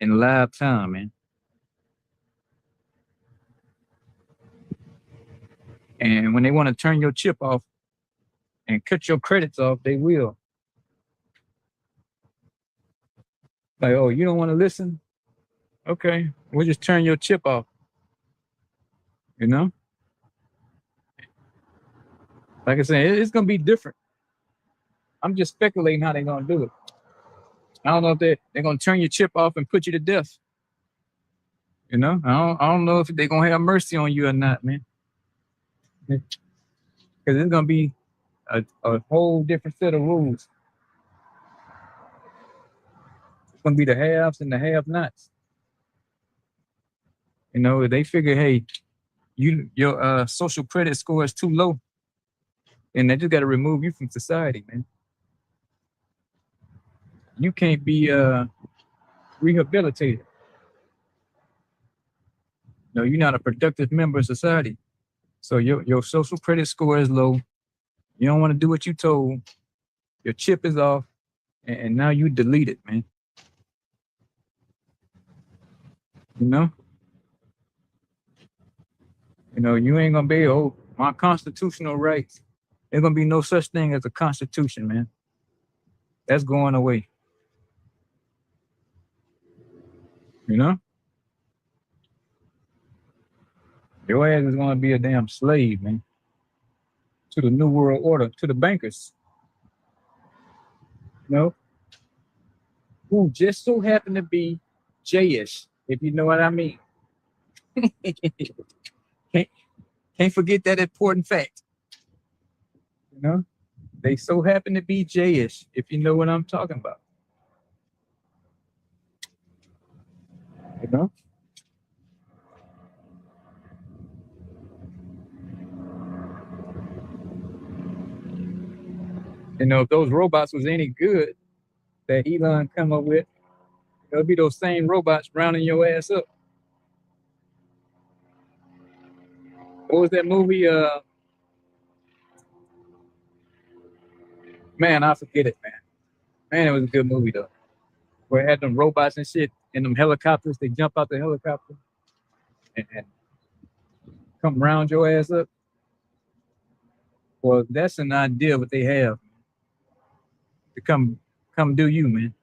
in live time, man. And when they want to turn your chip off and cut your credits off, they will. Like, oh, you don't want to listen? Okay, we'll just turn your chip off. Like I said, it's gonna be different. I'm just speculating how they're gonna do it. I don't know if they're gonna turn your chip off and put you to death. I don't know if they're gonna have mercy on you or not, man. Because it's gonna be a whole different set of rules. It's gonna be the haves and the have-nots. They figure, hey, your social credit score is too low, and they just got to remove you from society, man. You can't be rehabilitated. No, you're not a productive member of society. So your social credit score is low. You don't want to do what you told. Your chip is off, and now you delete it, man. You ain't gonna be, oh, my constitutional rights. There's gonna be no such thing as a constitution, man. That's going away. Your ass is gonna be a damn slave, man. To the new world order, to the bankers. Who just so happen to be J-ish, if you know what I mean. can't forget that important fact. They so happen to be J-ish, if you know what I'm talking about. You know? If those robots was any good that Elon come up with, it'll be those same robots rounding your ass up. What was that movie? Man, I forget it, man. Man, it was a good movie though. Where it had them robots and shit in them helicopters. They jump out the helicopter and come round your ass up. Well, that's an idea what they have to come do you, man.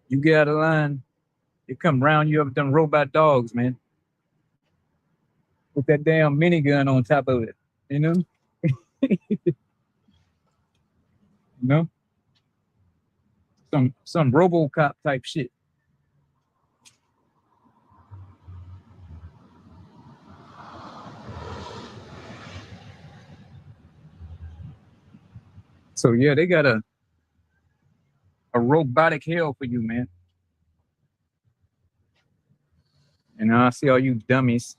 You get out of line, they come round you up with them robot dogs, man, with that damn minigun on top of it. You know, you know, some RoboCop type shit. So yeah, they got a robotic hell for you, man. And I see all you dummies,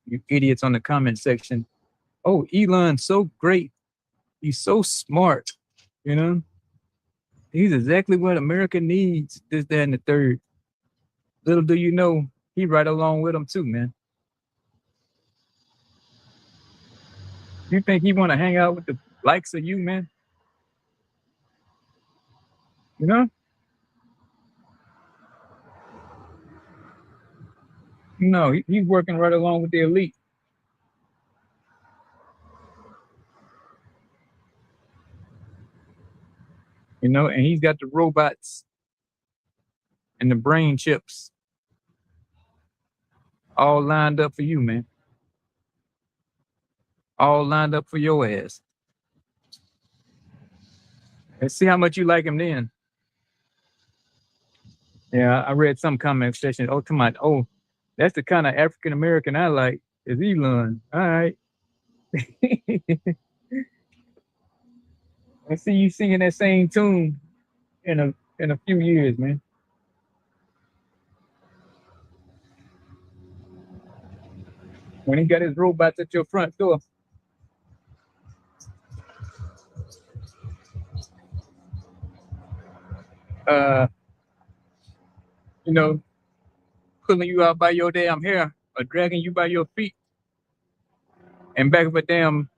you idiots on the comment section. Oh, Elon's so great. He's so smart. You know, he's exactly what America needs. This, that, and the third. Little do you know, he right along with them too, man. You think he want to hang out with the likes of you, man? You know? No, he's working right along with the elite. You know, and he's got the robots and the brain chips all lined up for you, man. All lined up for your ass. And see how much you like him then. Yeah, I read some comment section. Oh, come on. Oh, that's the kind of African American I like is Elon. All right. I see you singing that same tune in a few years, man. When he got his robots at your front door. Uh, you know, pulling you out by your damn hair or dragging you by your feet and back of a damn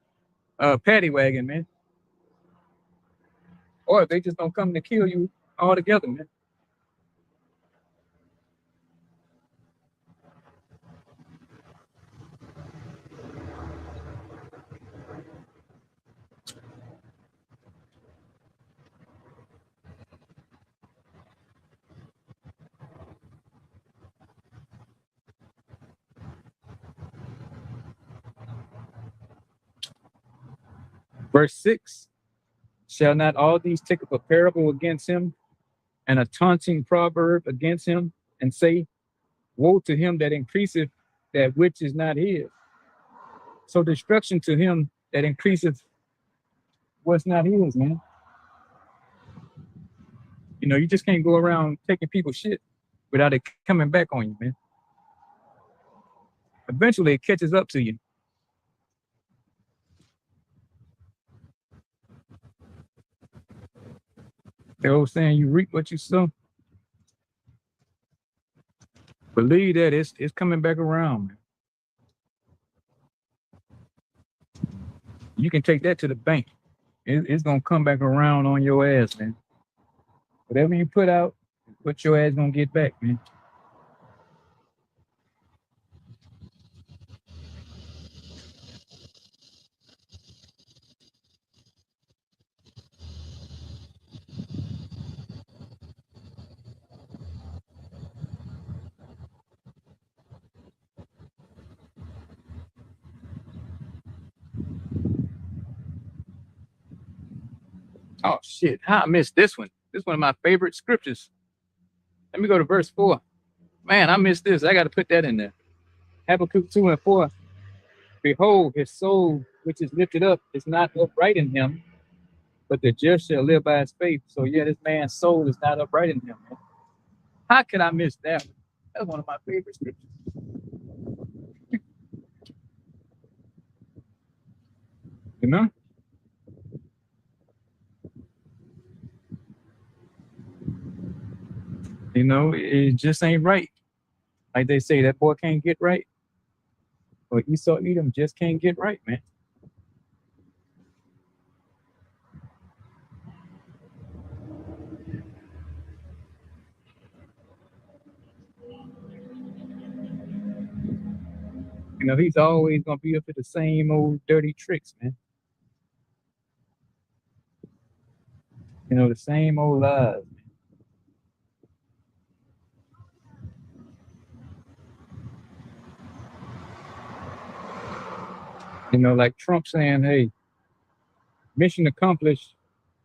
paddy wagon, man. Or they just don't come to kill you altogether, man. Verse 6, shall not all these take up a parable against him and a taunting proverb against him and say, woe to him that increaseth that which is not his. So destruction to him that increaseth what's not his, man. You know, you just can't go around taking people's shit without it coming back on you, man. Eventually it catches up to you. The old saying, you reap what you sow. Believe that it's coming back around, man. You can take that to the bank. It's gonna come back around on your ass, man. Whatever you put out, what your ass gonna get back, man. Oh shit, how I missed this one. This is one of my favorite scriptures. Let me go to verse 4. Man, I missed this. I gotta put that in there. Habakkuk 2 and 4. Behold, his soul which is lifted up is not upright in him, but the just shall live by his faith. So yeah, this man's soul is not upright in him, man. How could I miss that one? That's one of my favorite scriptures. You know? You know, it just ain't right. Like they say, that boy can't get right. But Esau Edom just can't get right, man. You know, he's always gonna be up to the same old dirty tricks, man. You know, the same old lies. You know, like Trump saying, hey, mission accomplished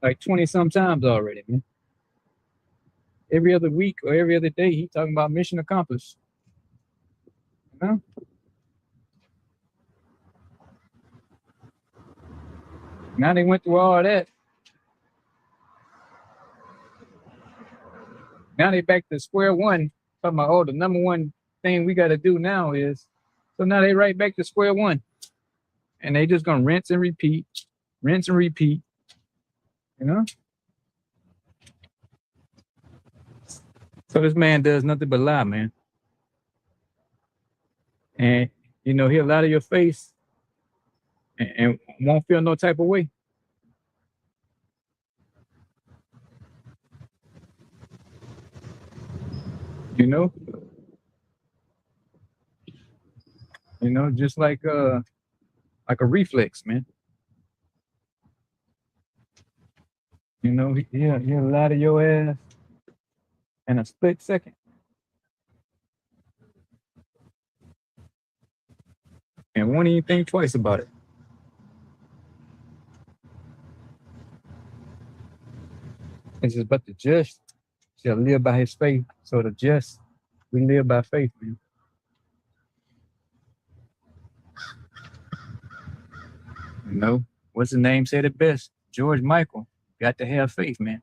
like 20 some times already, man. Every other week or every other day, he talking about mission accomplished. You know? Now they went through all that. Now they back to square one. Talking about, oh, the number one thing we got to do now is, so now they right back to square one. And they just gonna rinse and repeat, you know? So this man does nothing but lie, man. And, you know, he'll lie to your face and won't feel no type of way. You know? You know, just like a reflex, man. You know, he'll lie to your ass in a split second. And won't even think twice about it. It's just but the just shall live by his faith. So the just, we live by faith, man. You know, what's the name said it best? George Michael. Got to have faith, man.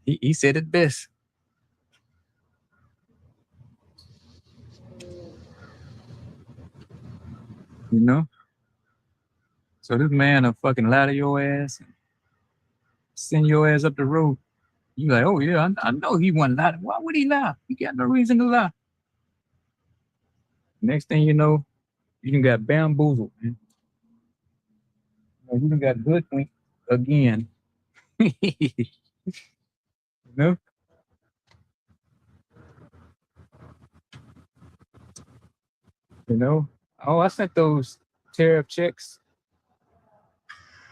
he said it best. You know? So this man will fucking lie to your ass and send your ass up the road. You like, oh yeah, I know he wasn't lying. Why would he lie? He got no reason to lie. Next thing you know, you done got bamboozled, man. You done got hoodwinked again. You know? You know? Oh, I sent those tariff checks,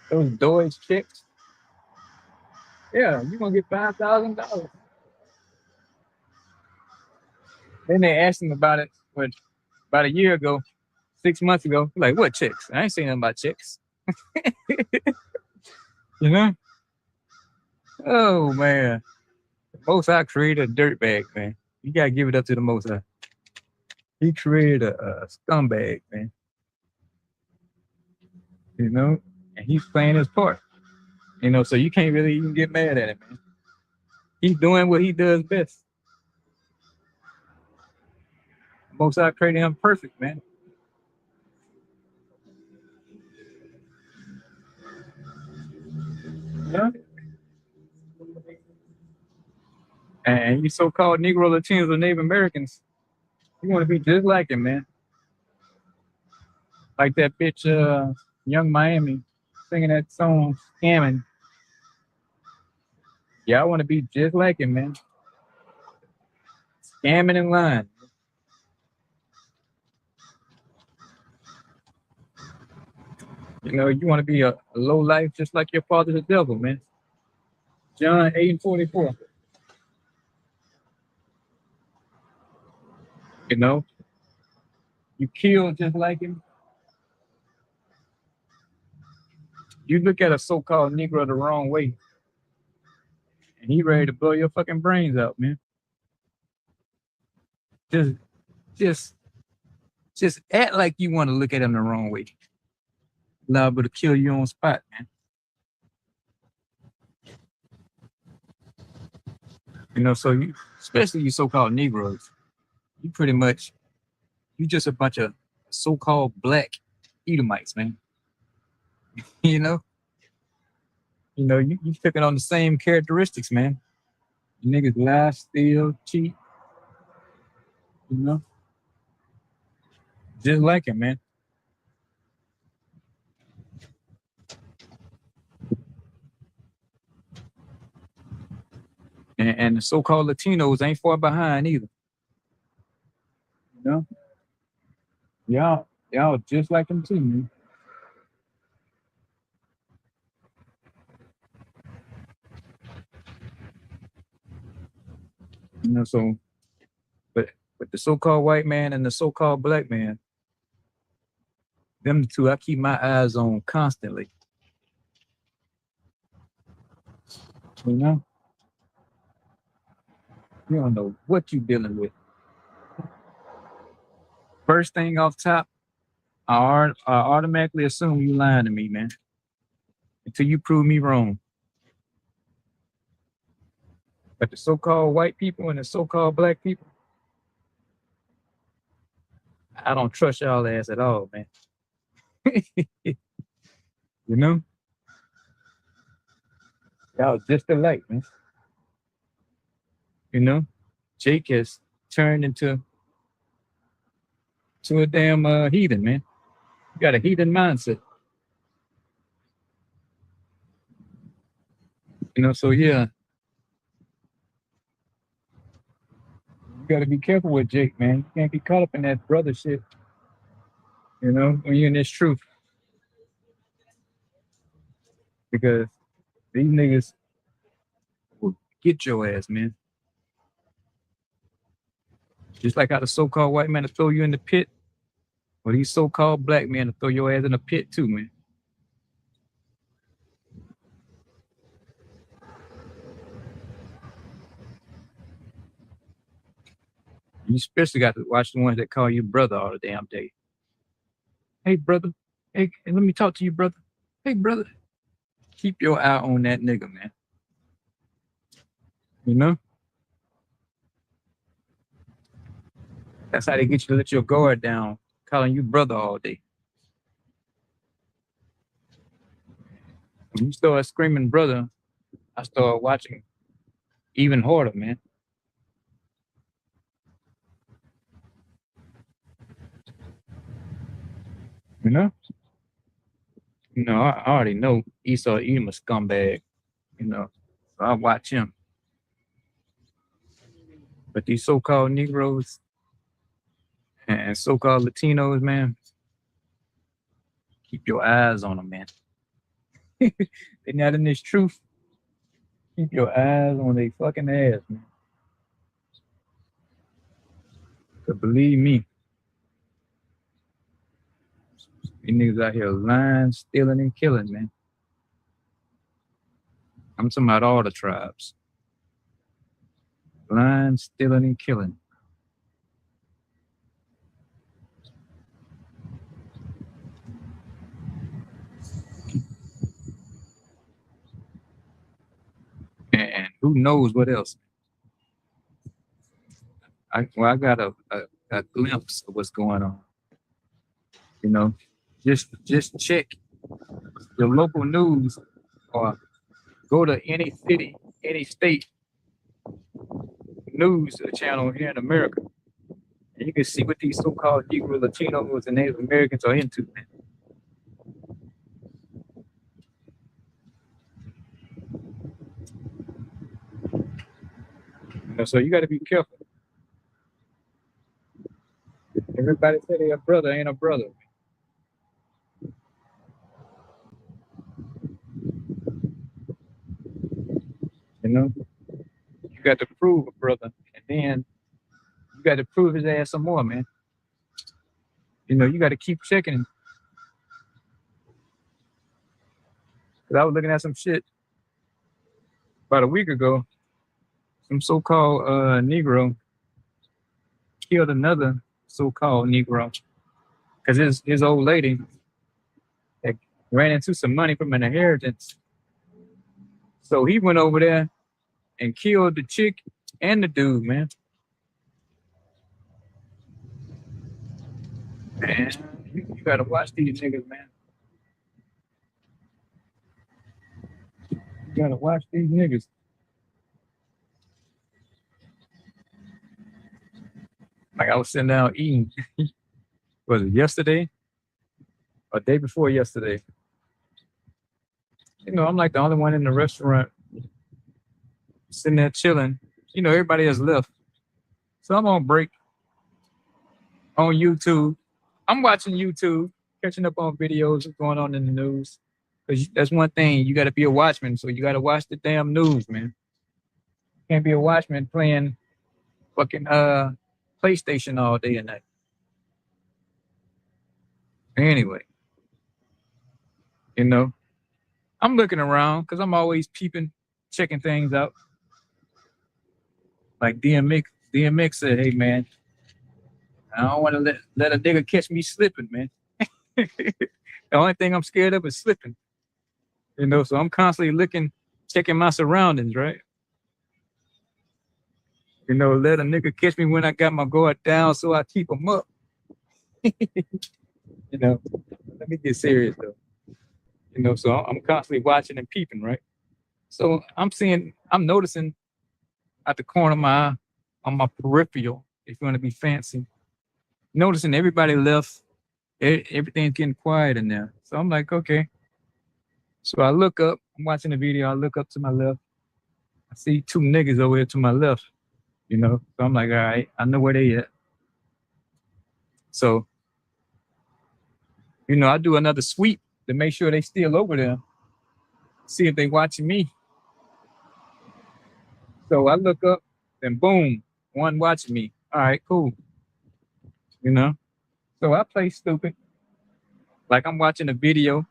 those Deutsche checks. Yeah, you're gonna get $5,000. Then they asked him about it, what, about a year ago, 6 months ago. Like, what checks? I ain't saying nothing about checks. You know? Oh man. The Most High created a dirtbag, man. You gotta give it up to the Most High. He created a scumbag, man. You know? And he's playing his part. You know, so you can't really even get mad at him, man. He's doing what he does best. Most High created him perfect, man. Yeah. And you so-called Negro Latinos or Native Americans, you want to be just like him, man. Like that bitch, Young Miami, singing that song, Scamming. Yeah, I want to be just like him, man. Scamming and lying. You know, you want to be a low life just like your father, the devil, man. John 8:44. You know, you kill just like him. You look at a so-called Negro the wrong way, and he ready to blow your fucking brains out, man. Just, just, just act like you want to look at him the wrong way. Liable to kill you on spot, man. You know, so you, especially you so-called Negroes, you pretty much, you just a bunch of so-called black Edomites, man. You know, you picking on the same characteristics, man. You niggas lie, steal, cheat. You know, Just like him, man. And the so-called Latinos ain't far behind either. You know, y'all just like them too, man. You know, so but the so-called white man and the so-called black man, them two, I keep my eyes on constantly. You know, you don't know what you dealing with. First thing off top, I automatically assume you lying to me, man. Until you prove me wrong. But the so-called white people and the so-called black people, I don't trust y'all ass at all, man. You know, y'all just alike, man. You know, Jake has turned into a damn heathen, man. You got a heathen mindset. You know, so yeah, you got to be careful with Jake, man. You can't be caught up in that brother shit. You know, when you're in this truth, because these niggas will get your ass, man. Just like how the so-called white man to throw you in the pit, or these so-called black men to throw your ass in the pit too, man. You especially got to watch the ones that call you brother all the damn day. Hey, brother. Hey, let me talk to you, brother. Hey, brother. Keep your eye on that nigga, man. You know? That's how they get you to let your guard down, calling you brother all day. When you start screaming brother, I start watching even harder, man. You know? You know, I already know Esau Edom a scumbag, you know. So I watch him. But these so-called Negroes and so-called Latinos, man, keep your eyes on them, man. They're not in this truth. Keep your eyes on their fucking ass, man. Cause believe me, these niggas out here lying, stealing, and killing, man. I'm talking about all the tribes. Lying, stealing, and killing. And who knows what else. I got a glimpse of what's going on. You know, just check your local news or go to any city, any state news channel here in America, and you can see what these so-called Negro, Latinos, and Native Americans are into, man. You know, so you got to be careful. Everybody say they're a brother, ain't a brother. You know, you got to prove a brother, and then you got to prove his ass some more, man. You know, you got to keep checking. Cause I was looking at some shit about a week ago. Some so-called Negro killed another so-called Negro because his old lady had ran into some money from an inheritance. So he went over there and killed the chick and the dude, man. Man, you gotta watch these niggas, man. You gotta watch these niggas. Like I was sitting down eating, Was it yesterday or day before yesterday? You know, I'm like the only one in the restaurant sitting there chilling. You know, everybody has left. So I'm on break on YouTube. I'm watching YouTube, catching up on videos of going on in the news. Because that's one thing, you got to be a watchman. So you got to watch the damn news, man. You can't be a watchman playing fucking PlayStation all day and night. Anyway, you know, I'm looking around because I'm always peeping, checking things out. Like DMX said, hey man, I don't want to let a nigga catch me slipping, man. The only thing I'm scared of is slipping. You know, so I'm constantly looking, checking my surroundings, right? You know, let a nigga catch me when I got my guard down so I keep them up. You know, let me get serious though. You know, so I'm constantly watching and peeping, right? So I'm noticing at the corner of my eye, on my peripheral, if you want to be fancy, noticing everybody left, everything's getting quiet in there. So I'm like, okay. So I look up, I'm watching the video, I look up to my left. I see two niggas over here to my left, you know? So I'm like, all right, I know where they at. So, you know, I do another sweep to make sure they still over there, see if they watching me. So I look up and boom, one watching me. All right, cool. You know? So I play stupid. Like I'm watching a video.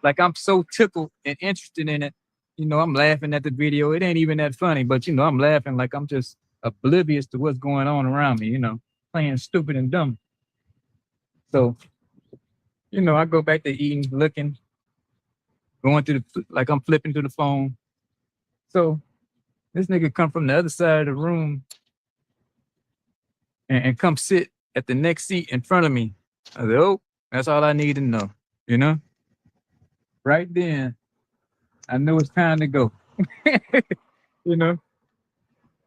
Like I'm so tickled and interested in it. You know, I'm laughing at the video. It ain't even that funny, but you know, I'm laughing like I'm just oblivious to what's going on around me, you know, playing stupid and dumb. So, you know, I go back to eating, looking, going through like I'm flipping through the phone. So this nigga come from the other side of the room and come sit at the next seat in front of me. I said, oh, that's all I need to know, you know? Right then, I knew it's time to go. You know?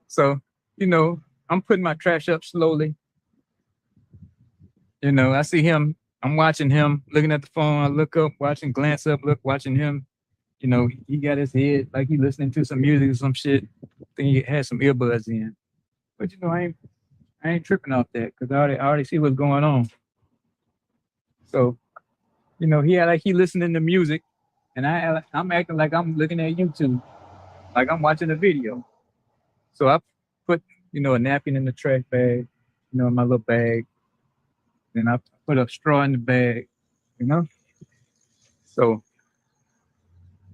So, you know, I'm putting my trash up slowly. You know, I see him, I'm watching him, looking at the phone, I look up, watching, glance up, look, watching him. You know, he got his head like he listening to some music or some shit. I think he had some earbuds in. But you know, I ain't tripping off that because I already see what's going on. So, you know, he listening to music and I'm acting like I'm looking at YouTube, like I'm watching a video. So I put, you know, a napkin in the trash bag, you know, in my little bag. Then I put a straw in the bag, you know? So,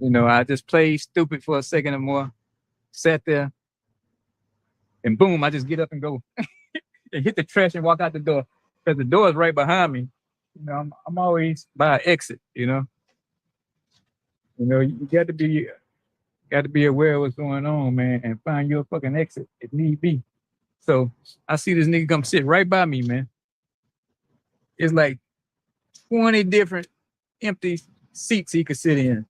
you know, I just played stupid for a second or more, sat there, and boom, I just get up and go and hit the trash and walk out the door because the door is right behind me. You know, I'm always by an exit, you know? You know, you got to be aware of what's going on, man, and find your fucking exit if need be. So I see this nigga come sit right by me, man. It's like 20 different empty seats he could sit in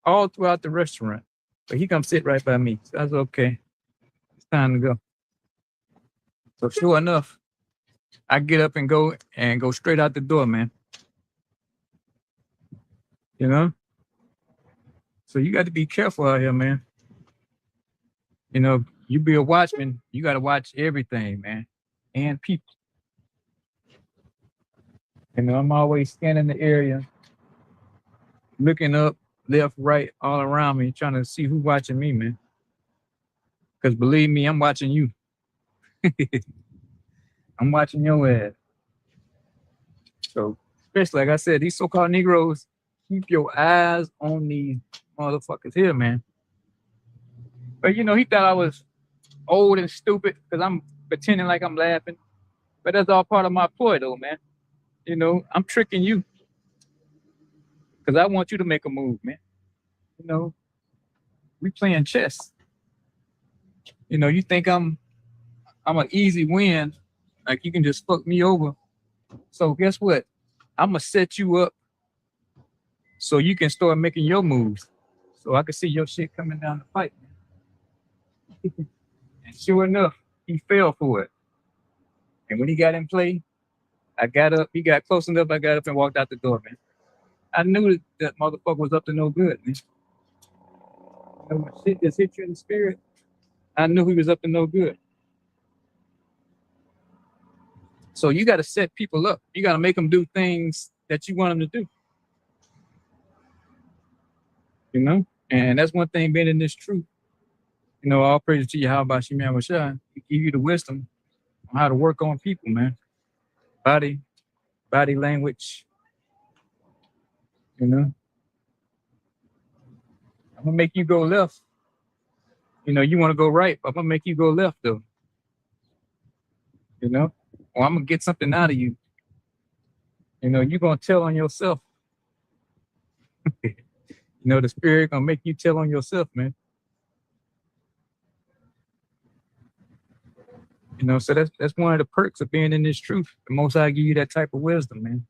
all throughout the restaurant. But he come sit right by me. So I was okay. It's time to go. So sure enough, I get up and go straight out the door, man. You know? So you got to be careful out here, man. You know, you be a watchman, you got to watch everything, man, and people. You know, I'm always scanning the area, looking up, left, right, all around me, trying to see who's watching me, man. Because believe me, I'm watching you. I'm watching your ass. So, especially like I said, these so-called Negroes, keep your eyes on these motherfuckers here, man. But you know, he thought I was old and stupid because I'm pretending like I'm laughing. But that's all part of my ploy, though, man. You know, I'm tricking you because I want you to make a move, man. You know, we playing chess. You know, you think I'm an easy win, like you can just fuck me over. So guess what? I'm gonna set you up so you can start making your moves. So I can see your shit coming down the pipe. And sure enough, he fell for it. And when he got in play, I got up, he got close enough, I got up and walked out the door, man. I knew that motherfucker was up to no good, man. You know, when shit just hit you in the spirit, I knew he was up to no good. So you got to set people up. You got to make them do things that you want them to do, you know? And that's one thing being in this truth. You know, all praise to you. How about you, man? He give you the wisdom on how to work on people, man. Body language, you know? I'm going to make you go left. You know, you want to go right, but I'm going to make you go left, though. You know? Or I'm going to get something out of you. You know, you're going to tell on yourself. You know, the spirit going to make you tell on yourself, man. You know, so that's one of the perks of being in this truth. The Most High give you that type of wisdom, man.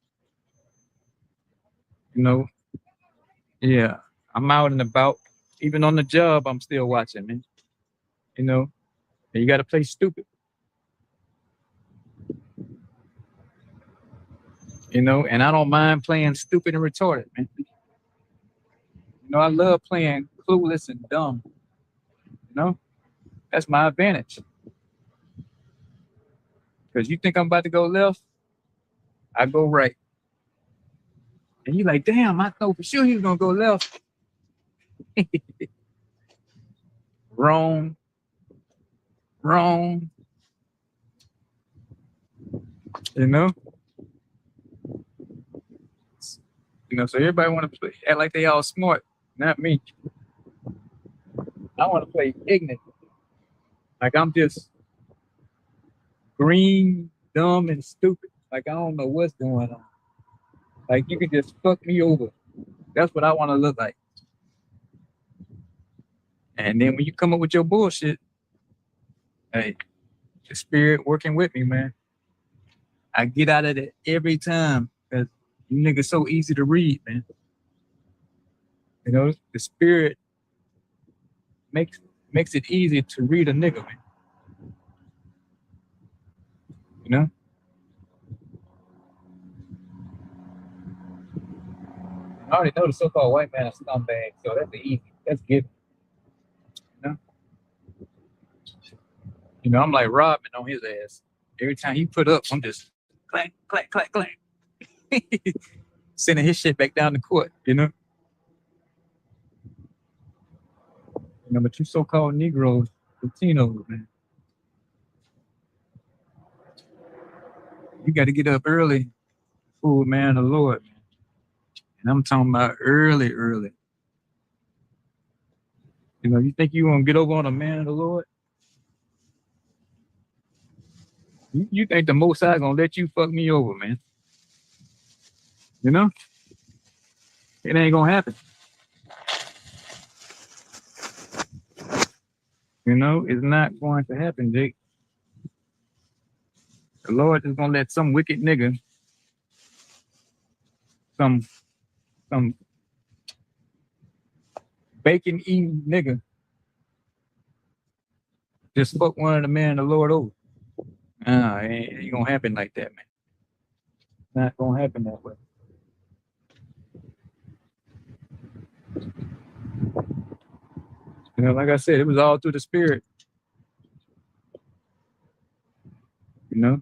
You know, yeah, I'm out and about. Even on the job, I'm still watching, man. You know, and you got to play stupid. You know, and I don't mind playing stupid and retarded, man. You know, I love playing clueless and dumb. You know, that's my advantage. Because you think I'm about to go left, I go right. And you like, damn, I thought for sure he was going to go left. Wrong. You know? You know, so everybody want to play, act like they all smart. Not me. I want to play ignorant. Like I'm just green, dumb, and stupid. Like I don't know what's going on. Like you can just fuck me over. That's what I want to look like. And then when you come up with your bullshit, hey, the spirit working with me, man. I get out of it every time because you niggas so easy to read, man. You know, the spirit makes it easy to read a nigga, man. You know? I already know the so-called white man is scumbag, so that's easy. That's good. You know? You know, I'm like Robin on his ass. Every time he put up, I'm just clank, clank, clank, clank. Sending his shit back down the court, you know? You know, but you so-called Negroes, Latinos, man. You got to get up early, fool, man, the Lord. And I'm talking about early. You know, you think you gonna get over on a man of the Lord? You think the Most High gonna let you fuck me over, man? You know? It ain't gonna happen. You know, it's not going to happen, Jake. The Lord is gonna let some wicked nigga, some bacon eating nigga, just fuck one of the man of the Lord over. It ain't gonna happen like that, man. Not gonna happen that way. You know, like I said, it was all through the spirit. You know,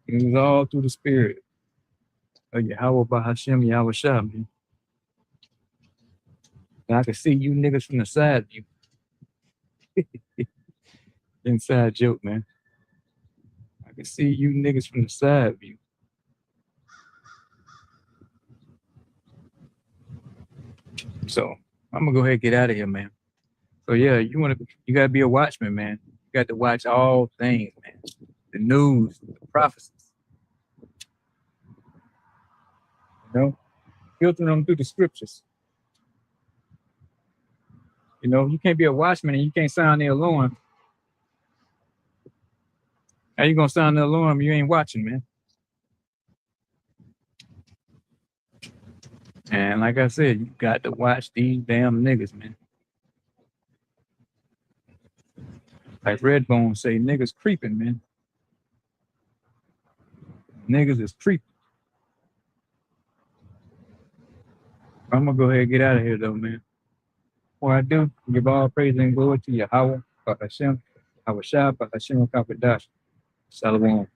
it was all through the spirit. Yahweh Bahashem Yahweh Shah, man. And I can see you niggas from the side view. Inside joke, man. I can see you niggas from the side view. So I'm gonna go ahead and get out of here, man. So yeah, you gotta be a watchman, man. You got to watch all things, man. The news, the prophecies. You know, filtering them through the scriptures. You know, you can't be a watchman and you can't sound the alarm. How you gonna sound the alarm? You ain't watching, man. And like I said, you got to watch these damn niggas, man. Like Redbone say, niggas creeping, man. Niggas is creepy. I'm gonna go ahead and get out of here though, man. What I do, give all praise and glory to Yahweh, Hashem, Hawashah, Hashem, Kapadash. Shalom.